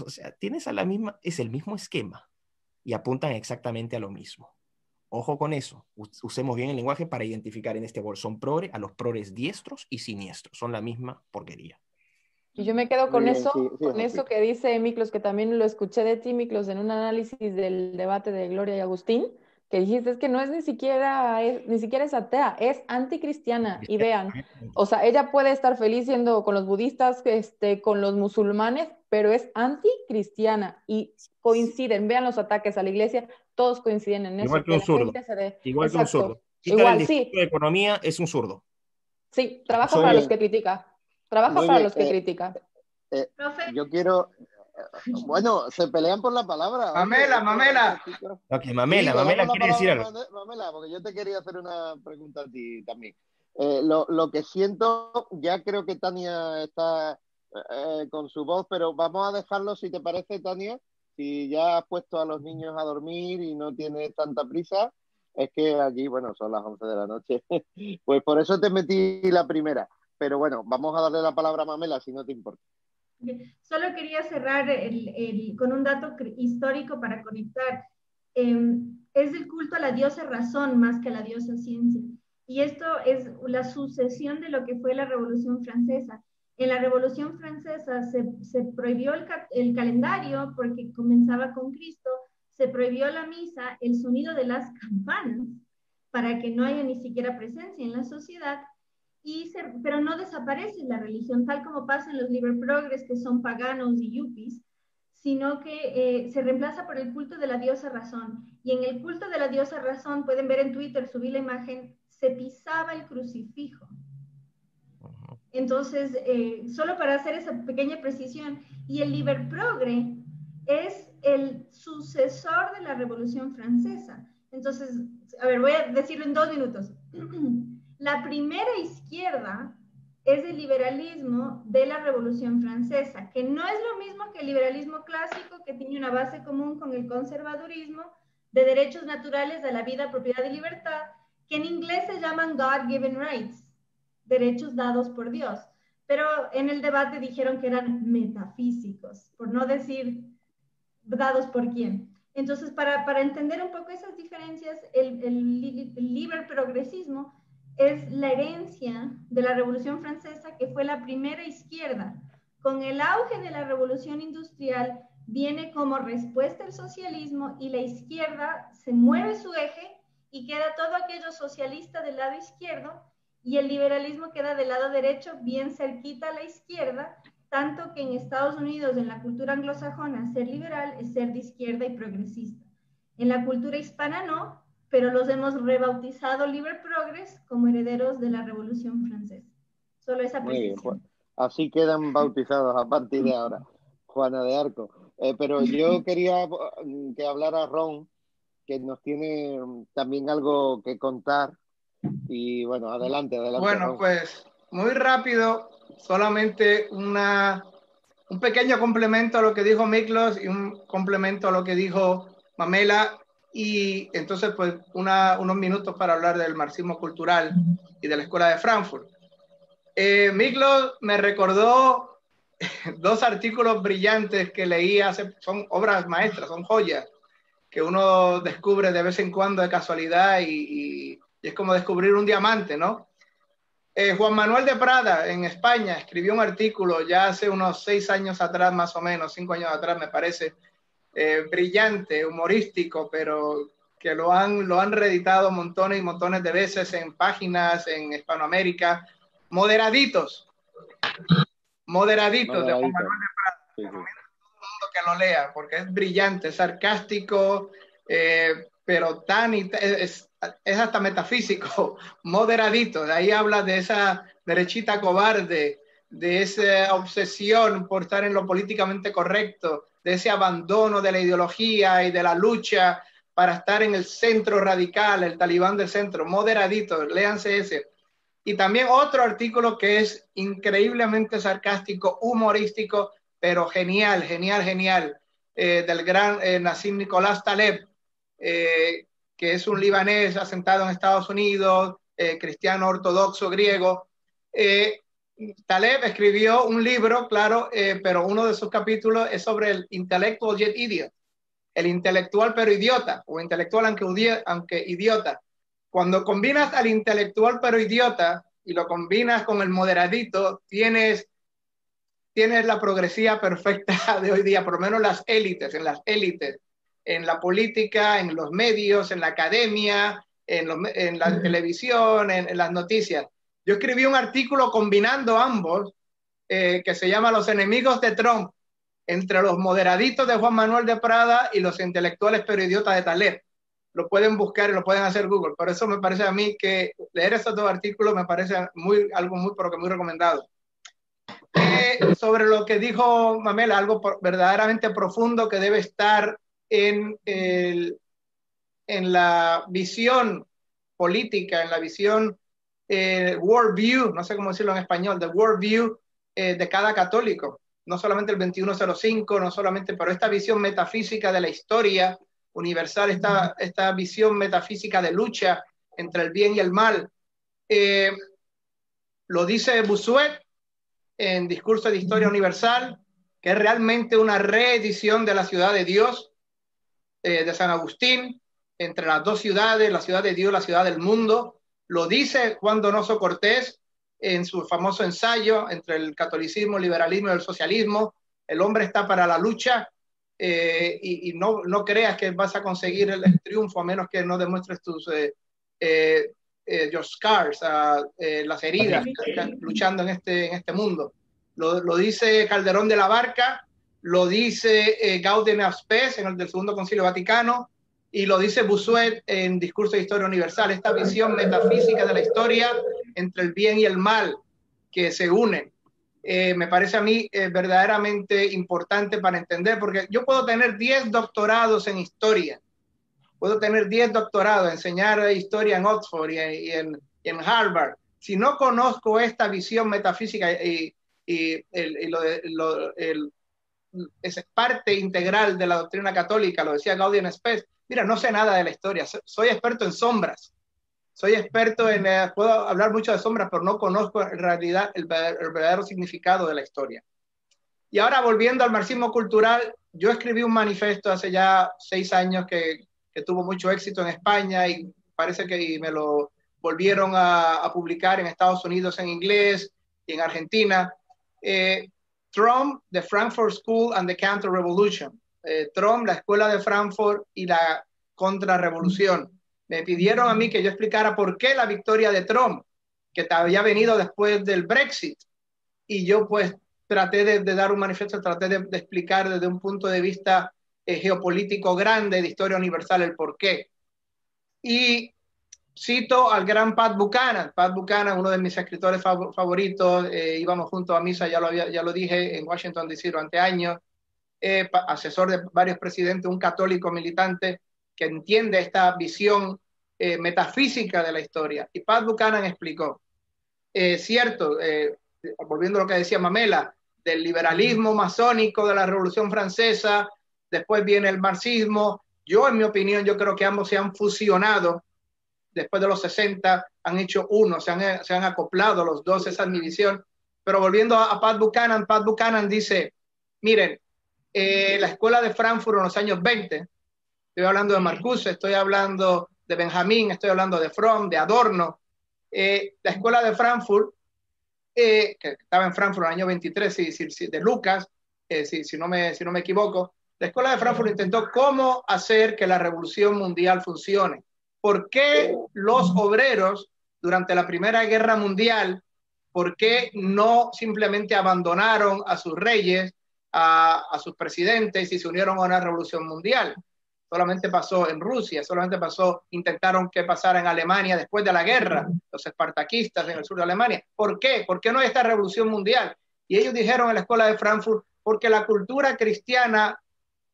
O sea, tienes es el mismo esquema y apuntan exactamente a lo mismo. Ojo con eso, usemos bien el lenguaje para identificar en este bolsón progre a los progres diestros y siniestros, son la misma porquería. Y yo me quedo con eso que dice Miklos, que también lo escuché de ti, Miklos, en un análisis del debate de Gloria y Agustín, que dijiste es que no es ni siquiera es atea, es anticristiana. Y vean, o sea, ella puede estar feliz siendo con los budistas, con los musulmanes, pero es anticristiana y coinciden, vean los ataques a la iglesia, todos coinciden en eso. Igual que un zurdo. Igual que un zurdo. Igual, sí. De economía es un zurdo. Sí, trabaja para los que critica. Trabaja para los que critica. Yo quiero... Bueno, se pelean por la palabra. Mamela. Ok, Mamela quiere decir algo. Mamela, porque yo te quería hacer una pregunta a ti también. Lo que siento, ya creo que Tania está con su voz, pero vamos a dejarlo, si te parece, Tania, si ya has puesto a los niños a dormir y no tienes tanta prisa, es que aquí, bueno, son las 11 de la noche, pues por eso te metí la primera. Pero bueno, vamos a darle la palabra a Mamela, si no te importa. Solo quería cerrar con un dato histórico para conectar. Es el culto a la diosa razón más que a la diosa ciencia. Y esto es la sucesión de lo que fue la Revolución Francesa. En la Revolución Francesa se prohibió el calendario porque comenzaba con Cristo, se prohibió la misa, el sonido de las campanas, para que no haya ni siquiera presencia en la sociedad. Pero no desaparece la religión, tal como pasa en los liber progres, que son paganos y yuppies, sino que se reemplaza por el culto de la diosa razón. Y en el culto de la diosa razón, pueden ver en Twitter, subí la imagen, se pisaba el crucifijo. Entonces, solo para hacer esa pequeña precisión, y el liber progre es el sucesor de la Revolución Francesa. Entonces, a ver, voy a decirlo en 2 minutos. La primera izquierda es el liberalismo de la Revolución Francesa, que no es lo mismo que el liberalismo clásico, que tiene una base común con el conservadurismo de derechos naturales a la vida, propiedad y libertad, que en inglés se llaman God-given rights, derechos dados por Dios. Pero en el debate dijeron que eran metafísicos, por no decir dados por quién. Entonces, para entender un poco esas diferencias, el liber progresismo es la herencia de la Revolución Francesa, que fue la primera izquierda. Con el auge de la Revolución Industrial viene como respuesta el socialismo y la izquierda se mueve su eje y queda todo aquello socialista del lado izquierdo y el liberalismo queda del lado derecho, bien cerquita a la izquierda, tanto que en Estados Unidos, en la cultura anglosajona, ser liberal es ser de izquierda y progresista. En la cultura hispana no, pero los hemos rebautizado Liber Progress como herederos de la Revolución Francesa. Solo esa precisión. Muy bien, así quedan bautizados a partir de ahora, Juana de Arco. Pero yo quería que hablara Ron, que nos tiene también algo que contar. Y bueno, adelante. Bueno, Ron. pues muy rápido, solamente un pequeño complemento a lo que dijo Miklos y un complemento a lo que dijo Mamela. Y entonces, pues, unos minutos para hablar del marxismo cultural y de la Escuela de Frankfurt. Miklos me recordó 2 artículos brillantes que leí son obras maestras, son joyas, que uno descubre de vez en cuando de casualidad y es como descubrir un diamante, ¿no? Juan Manuel de Prada, en España, escribió un artículo ya hace unos 6 años atrás, más o menos, 5 años atrás, me parece, brillante, humorístico, pero que lo han reeditado montones y montones de veces en páginas en Hispanoamérica. Moderaditos de Juan Manuel de Prada. Sí, sí. Recomiendo a todo el mundo que lo lea porque es brillante, es sarcástico, pero es hasta metafísico. Moderadito, de ahí habla de esa derechita cobarde, de esa obsesión por estar en lo políticamente correcto, de ese abandono de la ideología y de la lucha para estar en el centro radical, el talibán del centro. Moderadito, léanse ese. Y también otro artículo que es increíblemente sarcástico, humorístico, pero genial, del gran Nassim Nicolás Taleb, que es un libanés asentado en Estados Unidos, cristiano ortodoxo griego. Taleb escribió un libro, claro, pero uno de sus capítulos es sobre el intellectual yet idiot, el intelectual pero idiota, o intelectual aunque idiota. Cuando combinas al intelectual pero idiota y lo combinas con el moderadito, tienes la progresía perfecta de hoy día, por lo menos en las élites, en la política, en los medios, en la academia, en la televisión, en las noticias. Yo escribí un artículo combinando ambos, que se llama Los enemigos de Trump, entre los moderaditos de Juan Manuel de Prada y los intelectuales pero idiotas de Taleb. Lo pueden buscar y lo pueden hacer Google. Por eso me parece a mí que leer estos dos artículos me parece algo muy recomendado. Sobre lo que dijo Mamela, algo verdaderamente profundo que debe estar en la visión política, en la visión worldview, no sé cómo decirlo en español, the worldview de cada católico. No solamente el 2105, no solamente, pero esta visión metafísica de la historia universal, esta visión metafísica de lucha entre el bien y el mal. Lo dice Bossuet en Discurso de Historia Universal, que es realmente una reedición de la ciudad de Dios, de San Agustín, entre las dos ciudades, la ciudad de Dios, la ciudad del mundo. Lo dice Juan Donoso Cortés en su famoso ensayo entre el catolicismo, el liberalismo y el socialismo. El hombre está para la lucha, y no creas que vas a conseguir el triunfo a menos que no demuestres tus your scars, las heridas, luchando en este mundo. Lo dice Calderón de la Barca, lo dice Gaudí en Spes en el del Segundo Concilio Vaticano, y lo dice Bossuet en Discurso de Historia Universal, esta visión metafísica de la historia entre el bien y el mal que se unen. Me parece a mí verdaderamente importante para entender, porque yo puedo tener 10 doctorados en historia, puedo tener 10 doctorados, enseñar historia en Oxford y en Harvard. Si no conozco esta visión metafísica es parte integral de la doctrina católica, lo decía Gaudí en Spes, mira, no sé nada de la historia, soy experto en sombras, puedo hablar mucho de sombras, pero no conozco en realidad el verdadero significado de la historia. Y ahora, volviendo al marxismo cultural, yo escribí un manifiesto hace ya 6 años que tuvo mucho éxito en España, y parece que me lo volvieron a publicar en Estados Unidos en inglés y en Argentina. Trump, the Frankfurt School and the Counter-Revolution. Trump, la escuela de Frankfurt y la contrarrevolución. Me pidieron a mí que yo explicara por qué la victoria de Trump, que había venido después del Brexit, y yo pues traté de dar un manifiesto, traté de explicar desde un punto de vista geopolítico grande, de historia universal, el por qué. Y cito al gran Pat Buchanan, uno de mis escritores favoritos, íbamos juntos a misa, ya lo dije, en Washington DC durante años, asesor de varios presidentes, un católico militante que entiende esta visión metafísica de la historia. Y Pat Buchanan explicó, cierto, volviendo a lo que decía Mamela, del liberalismo masónico de la Revolución Francesa, después viene el marxismo. Yo, en mi opinión, yo creo que ambos se han fusionado después de los 60, han hecho uno, se han acoplado los dos, esa es mi visión. Pero volviendo a Pat Buchanan dice, miren, la escuela de Frankfurt en los años 20, estoy hablando de Marcuse, estoy hablando de Benjamín, estoy hablando de Fromm, de Adorno, la escuela de Frankfurt, que estaba en Frankfurt en el año 23, de Lucas, si no me equivoco, La Escuela de Frankfurt intentó cómo hacer que la revolución mundial funcione. ¿Por qué los obreros durante la Primera Guerra Mundial, por qué no simplemente abandonaron a sus reyes, a sus presidentes y se unieron a una revolución mundial? Solamente pasó en Rusia, solamente pasó, intentaron que pasara en Alemania después de la guerra, los espartaquistas en el sur de Alemania. ¿Por qué? ¿Por qué no hay esta revolución mundial? Y ellos dijeron en la Escuela de Frankfurt, porque la cultura cristiana,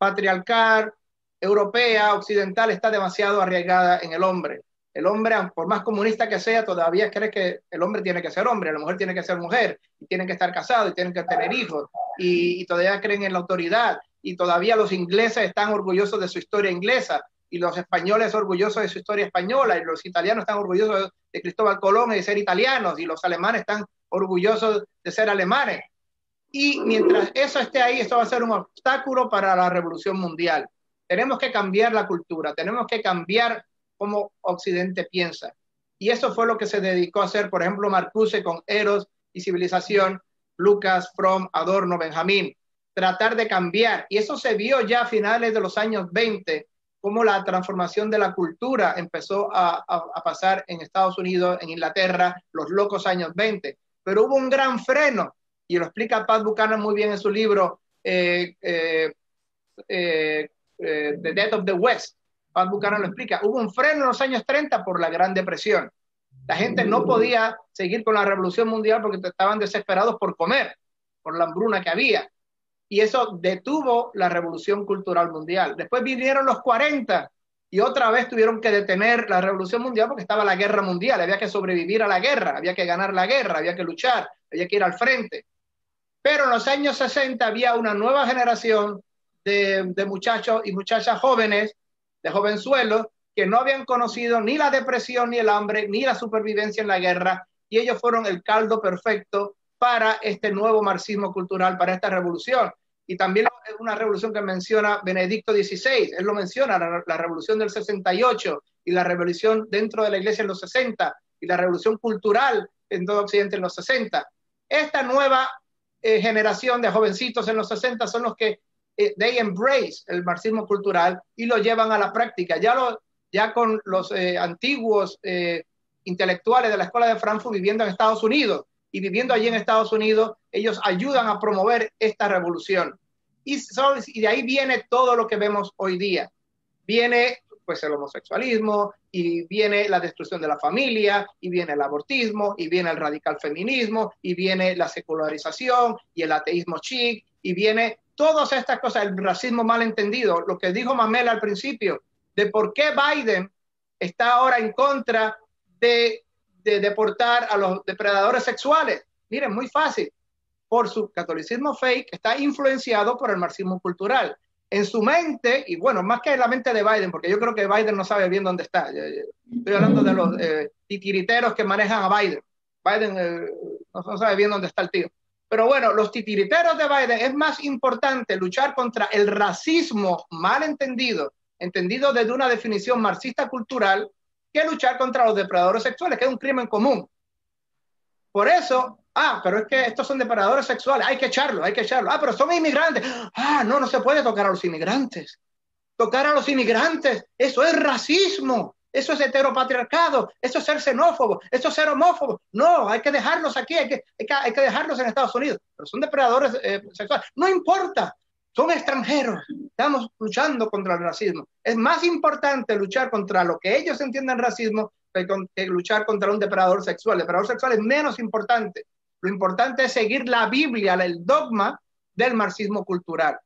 patriarcal, europea, occidental, está demasiado arraigada en el hombre. El hombre, por más comunista que sea, todavía cree que el hombre tiene que ser hombre, la mujer tiene que ser mujer, y tienen que estar casados, y tienen que tener hijos, y todavía creen en la autoridad, y todavía los ingleses están orgullosos de su historia inglesa, y los españoles orgullosos de su historia española, y los italianos están orgullosos de Cristóbal Colón y de ser italianos, y los alemanes están orgullosos de ser alemanes. Y mientras eso esté ahí, esto va a ser un obstáculo para la revolución mundial. Tenemos que cambiar la cultura, tenemos que cambiar cómo Occidente piensa. Y eso fue lo que se dedicó a hacer, por ejemplo, Marcuse con Eros y Civilización, Lucas, Fromm, Adorno, Benjamín. Tratar de cambiar. Y eso se vio ya a finales de los años 20, cómo la transformación de la cultura empezó a pasar en Estados Unidos, en Inglaterra, los locos años 20. Pero hubo un gran freno, y lo explica Pat Buchanan muy bien en su libro The Death of the West. Pat Buchanan lo explica. Hubo un freno en los años 30 por la Gran Depresión. La gente no podía seguir con la revolución mundial porque estaban desesperados por comer, por la hambruna que había. Y eso detuvo la revolución cultural mundial. Después vinieron los 40 y otra vez tuvieron que detener la revolución mundial porque estaba la guerra mundial. Había que sobrevivir a la guerra, había que ganar la guerra, había que luchar, había que ir al frente. Pero en los años 60 había una nueva generación de muchachos y muchachas jóvenes, de jovenzuelos, que no habían conocido ni la depresión, ni el hambre, ni la supervivencia en la guerra, y ellos fueron el caldo perfecto para este nuevo marxismo cultural, para esta revolución. Y también es una revolución que menciona Benedicto XVI, él lo menciona, la revolución del 68, y la revolución dentro de la iglesia en los 60, y la revolución cultural en todo Occidente en los 60. Esta nueva generación de jovencitos en los 60 son los que they embrace el marxismo cultural y lo llevan a la práctica. Ya con los antiguos intelectuales de la Escuela de Frankfurt viviendo en Estados Unidos, y viviendo allí en Estados Unidos, ellos ayudan a promover esta revolución. Y de ahí viene todo lo que vemos hoy día. Viene pues el homosexualismo, y viene la destrucción de la familia, y viene el abortismo, y viene el radical feminismo, y viene la secularización, y el ateísmo chic, y viene todas estas cosas, el racismo mal entendido, lo que dijo Mamela al principio, de por qué Biden está ahora en contra de deportar a los depredadores sexuales. Miren, muy fácil, por su catolicismo fake, está influenciado por el marxismo cultural. En su mente, y bueno, más que en la mente de Biden, porque yo creo que Biden no sabe bien dónde está. Estoy hablando de los titiriteros que manejan a Biden. Biden no sabe bien dónde está el tío. Pero bueno, los titiriteros de Biden, es más importante luchar contra el racismo mal entendido desde una definición marxista cultural, que luchar contra los depredadores sexuales, que es un crimen común. Por eso, pero es que estos son depredadores sexuales, hay que echarlos. Pero son inmigrantes. No se puede tocar a los inmigrantes. Tocar a los inmigrantes, eso es racismo, eso es heteropatriarcado, eso es ser xenófobo, eso es ser homófobo. No, hay que dejarlos aquí, hay que dejarlos en Estados Unidos. Pero son depredadores sexuales. No importa, son extranjeros. Estamos luchando contra el racismo. Es más importante luchar contra lo que ellos entiendan racismo que luchar contra un depredador sexual. El depredador sexual es menos importante. Lo importante es seguir la Biblia, el dogma del marxismo cultural.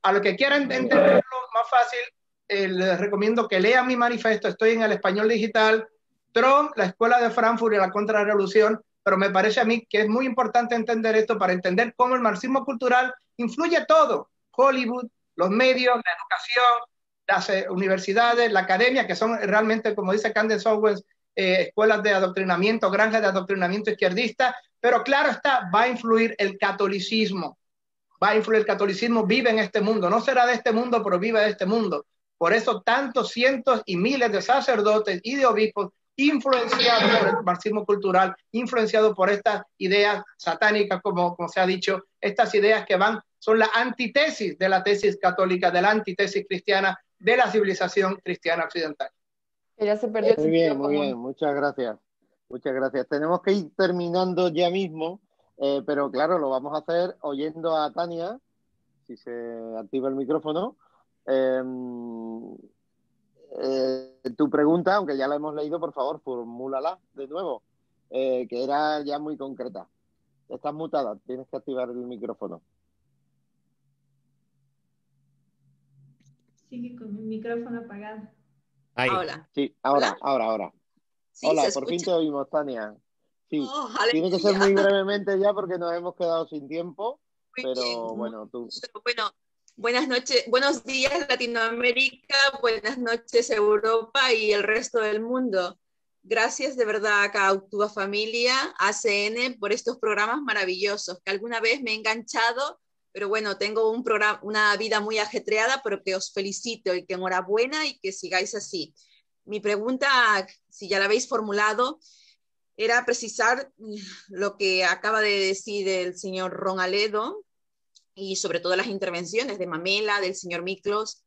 A los que quieran entenderlo más fácil, les recomiendo que lean mi manifiesto. Estoy en el Español Digital, Trump, la Escuela de Frankfurt y la Contrarrevolución, pero me parece a mí que es muy importante entender esto para entender cómo el marxismo cultural influye todo. Hollywood, los medios, la educación, las universidades, la academia, que son realmente, como dice Candace Owens, escuelas de adoctrinamiento, granjas de adoctrinamiento izquierdista, pero claro está, va a influir el catolicismo. El catolicismo vive en este mundo, no será de este mundo, pero vive de este mundo. Por eso tantos cientos y miles de sacerdotes y de obispos influenciados por el marxismo cultural, influenciados por estas ideas satánicas, como se ha dicho, estas ideas que van son la antítesis de la tesis católica, de la antítesis cristiana, de la civilización cristiana occidental. Ya se perdió el sentido Muy bien, muchas gracias. Muchas gracias. Tenemos que ir terminando ya mismo, pero claro, lo vamos a hacer oyendo a Tania, si se activa el micrófono. Tu pregunta, aunque ya la hemos leído, por favor, formúlala de nuevo, que era ya muy concreta. Estás mutada, tienes que activar el micrófono. Sigue con mi micrófono apagado. Ahí. Hola. Sí, ahora. ¿Sí, Hola, se por fin escucha? te oímos, Tania. Sí, Oh, tiene que ser aleluya. muy brevemente ya porque nos hemos quedado sin tiempo, Muy pero bien. bueno, tú. Bueno, buenas noches, buenos días Latinoamérica, buenas noches Europa y el resto del mundo. Gracias de verdad a Cautua Familia, ACN, por estos programas maravillosos, que alguna vez me he enganchado, pero bueno, tengo un programa, una vida muy ajetreada, pero que os felicito y que enhorabuena y que sigáis así. Mi pregunta, si ya la habéis formulado, era precisar lo que acaba de decir el señor Ron Aledo y sobre todo las intervenciones de Mamela, del señor Miklos.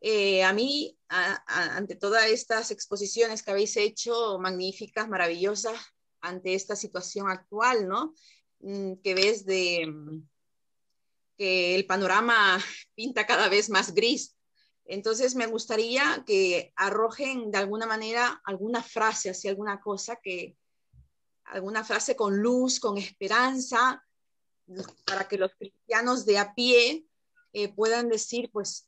A mí, ante todas estas exposiciones que habéis hecho, magníficas, maravillosas, ante esta situación actual, ¿no? Que ves que el panorama pinta cada vez más gris. Entonces me gustaría que arrojen de alguna manera alguna frase, así alguna cosa alguna frase con luz, con esperanza, para que los cristianos de a pie puedan decir, pues,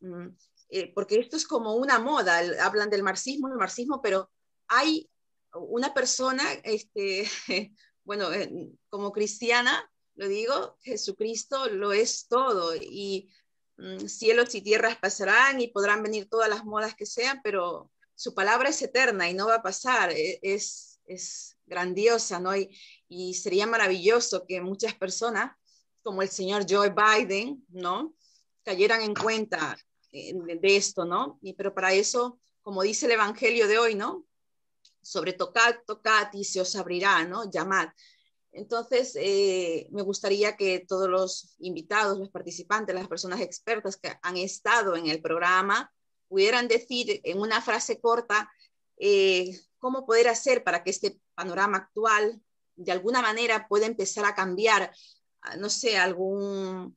porque esto es como una moda, hablan del marxismo, pero hay una persona, bueno, como cristiana, lo digo, Jesucristo lo es todo, y cielos y tierras pasarán y podrán venir todas las modas que sean, pero su palabra es eterna y no va a pasar, es grandiosa, ¿no? Y sería maravilloso que muchas personas, como el señor Joe Biden, ¿no? Cayeran en cuenta de esto, ¿no? Pero para eso, como dice el Evangelio de hoy, ¿no? Sobre tocad y se os abrirá, ¿no? Llamad. Entonces, me gustaría que todos los invitados, los participantes, las personas expertas que han estado en el programa, pudieran decir en una frase corta cómo poder hacer para que este panorama actual de alguna manera pueda empezar a cambiar, no sé, de alguna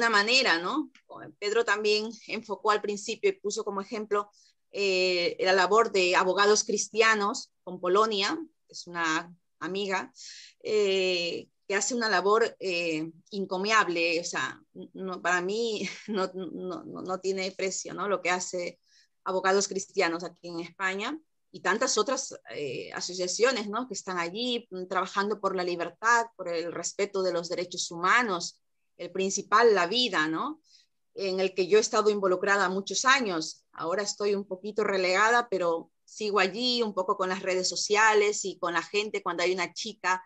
manera, ¿no? Pedro también enfocó al principio y puso como ejemplo la labor de abogados cristianos con Polonia, es una amiga, que hace una labor encomiable, o sea, para mí no tiene precio, ¿no? Lo que hace abogados cristianos aquí en España y tantas otras asociaciones, ¿no? Que están allí trabajando por la libertad, por el respeto de los derechos humanos, el principal, la vida, ¿no? En el que yo he estado involucrada muchos años. Ahora estoy un poquito relegada, pero sigo allí un poco con las redes sociales y con la gente cuando hay una chica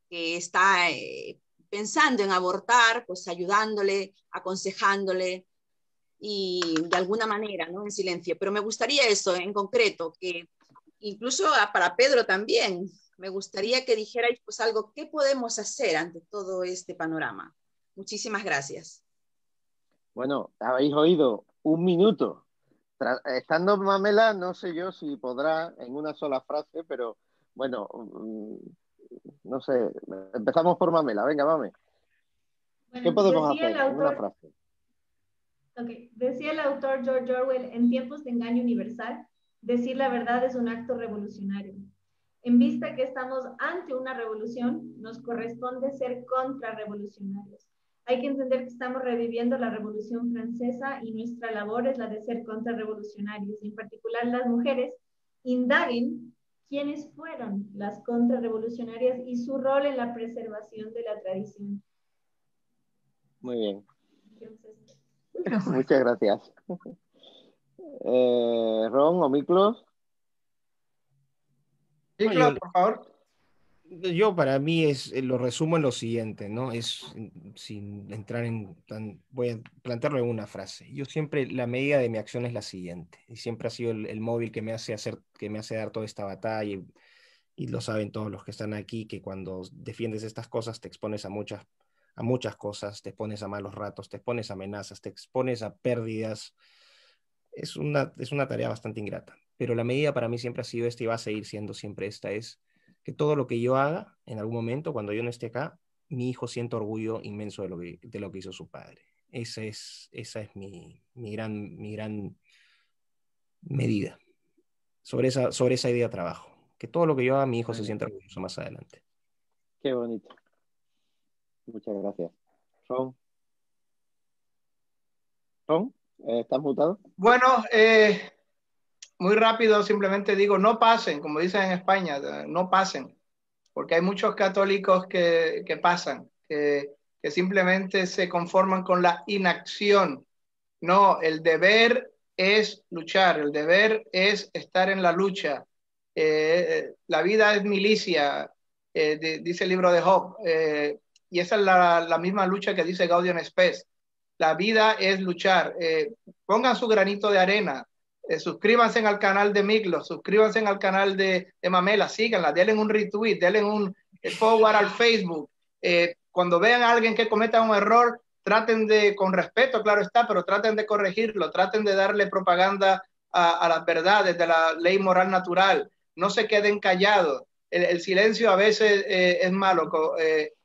que está pensando en abortar, pues ayudándole, aconsejándole y de alguna manera, ¿no? En silencio. Pero me gustaría eso en concreto, que incluso para Pedro también, me gustaría que dijerais pues algo, ¿qué podemos hacer ante todo este panorama? Muchísimas gracias. Bueno, habéis oído 1 minuto. Estando Mamela, no sé yo si podrá en una sola frase, pero bueno, no sé. Empezamos por Mamela. Venga, Mame. Bueno, ¿Qué podemos decía hacer el en una autor, frase? decía el autor George Orwell, en tiempos de engaño universal, decir la verdad es un acto revolucionario. En vista que estamos ante una revolución, nos corresponde ser contrarrevolucionarios. Hay que entender que estamos reviviendo la Revolución Francesa y nuestra labor es la de ser contrarrevolucionarios. Y en particular las mujeres indaguen quiénes fueron las contrarrevolucionarias y su rol en la preservación de la tradición. Muy bien. Muchas gracias. Ron o Miklos. Miklos, por favor. Yo para mí lo resumo en lo siguiente, ¿no? Sin entrar voy a plantearlo en una frase. Yo siempre, la medida de mi acción es la siguiente, y siempre ha sido el móvil que me hace dar toda esta batalla, y lo saben todos los que están aquí, que cuando defiendes estas cosas te expones a a muchas cosas, te expones a malos ratos, te expones a amenazas, te expones a pérdidas. Es una tarea bastante ingrata, pero la medida para mí siempre ha sido esta y va a seguir siendo siempre esta, es que todo lo que yo haga en algún momento, cuando yo no esté acá, mi hijo sienta orgullo inmenso de lo que hizo su padre. Esa es mi gran medida. Sobre esa idea trabajo. Que todo lo que yo haga, mi hijo se sienta orgulloso más adelante. Qué bonito. Muchas gracias. Ron, ¿estás mutado? Bueno, muy rápido, simplemente digo, no pasen, como dicen en España, no pasen, porque hay muchos católicos que pasan, que simplemente se conforman con la inacción. No, el deber es luchar, el deber es estar en la lucha. La vida es milicia, dice el libro de Job, y esa es la misma lucha que dice Gaudium Spes. La vida es luchar. Pongan su granito de arena, suscríbanse al canal de Miklos, suscríbanse al canal de Mamela, síganla, denle un retweet, denle un forward al Facebook. Cuando vean a alguien que cometa un error, traten de, con respeto, claro está, pero traten de corregirlo, traten de darle propaganda a las verdades de la ley moral natural. No se queden callados. El silencio a veces es malo,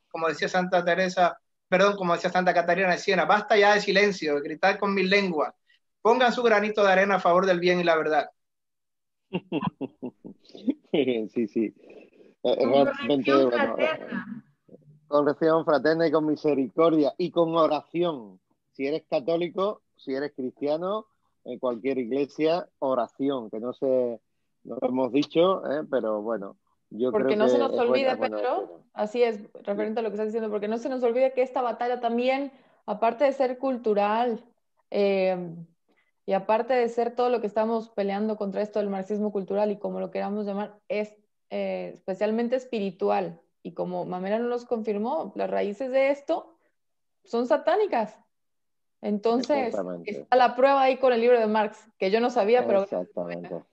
como decía Santa Teresa, perdón, como decía Santa Catarina de Siena, basta ya de silencio, de gritar con mil lenguas. Pongan su granito de arena a favor del bien y la verdad. Sí, sí. Realmente, bueno, corrección fraterna y con misericordia y con oración. Si eres católico, si eres cristiano, en cualquier iglesia, oración, que no lo hemos dicho, pero bueno. Porque no se nos olvide, Pedro, así es, referente a lo que estás diciendo, porque no se nos olvide que esta batalla también, aparte de ser cultural, y aparte de ser todo lo que estamos peleando contra esto del marxismo cultural y como lo queramos llamar, es especialmente espiritual. Y como Mamela nos confirmó, las raíces de esto son satánicas. Entonces, está la prueba ahí con el libro de Marx, que yo no sabía, pero... Exactamente.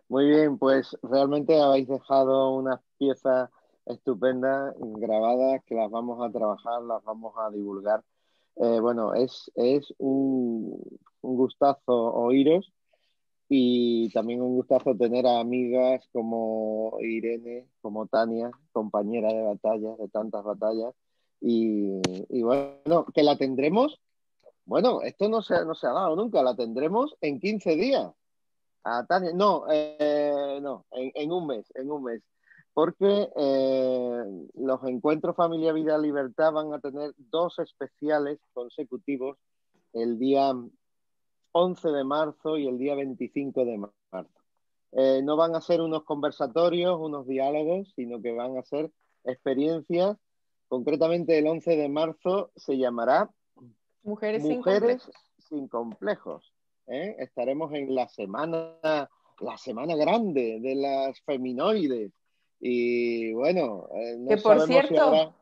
Muy bien, pues realmente habéis dejado unas piezas estupendas, grabadas, que las vamos a trabajar, las vamos a divulgar. Bueno, es un gustazo oíros y también un gustazo tener a amigas como Irene, como Tania, compañera de batallas, de tantas batallas. Y bueno, que la tendremos, bueno, esto no se ha dado nunca, la tendremos en 15 días. A Tania, no, en un mes, porque los encuentros Familia, Vida, Libertad van a tener 2 especiales consecutivos el día 11 de marzo y el día 25 de marzo. No van a ser unos conversatorios, unos diálogos, sino que van a ser experiencias. Concretamente el 11 de marzo se llamará Mujeres sin complejos. Estaremos en la semana grande de las feminoides y bueno, no que por sabemos cierto,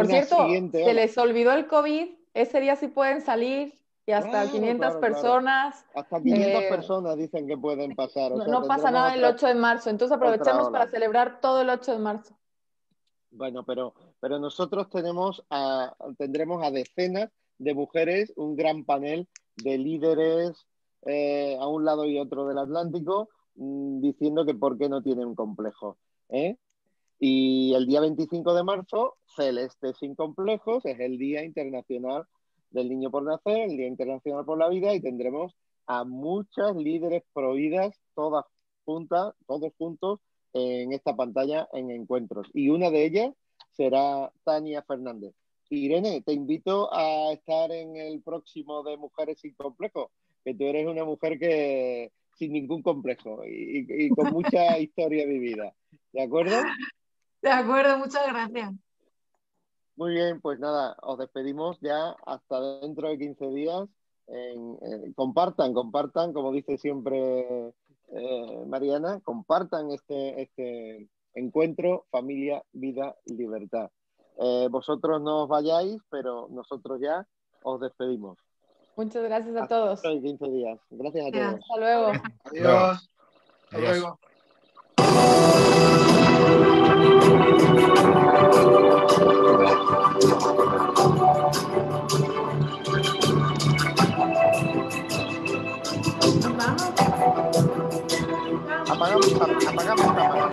si se les olvidó el COVID, ese día sí pueden salir y hasta 500 personas. Hasta 500 personas dicen que pueden pasar. No pasa nada el 8 de marzo, entonces aprovechemos para celebrar todo el 8 de marzo. Bueno, pero nosotros tendremos a decenas de mujeres, un gran panel de líderes a un lado y otro del Atlántico, diciendo que por qué no tienen un complejo. Y el día 25 de marzo, Celeste sin complejos, es el Día Internacional del Niño por Nacer, el Día Internacional por la Vida, y tendremos a muchas líderes prohibidas, todos juntos, en esta pantalla en encuentros. Y una de ellas será Tania Fernández. Irene, te invito a estar en el próximo de Mujeres sin Complejo, que tú eres una mujer que sin ningún complejo y con mucha historia vivida. ¿De acuerdo? De acuerdo, muchas gracias. Muy bien, pues nada, os despedimos ya hasta dentro de 15 días. Compartan, como dice siempre Mariana, compartan este encuentro Familia, Vida, Libertad. Vosotros no os vayáis, pero nosotros ya os despedimos. Muchas gracias a todos. Hasta en 15 días. Gracias a todos. Hasta luego. Adiós. Hasta luego. Apagamos cámara.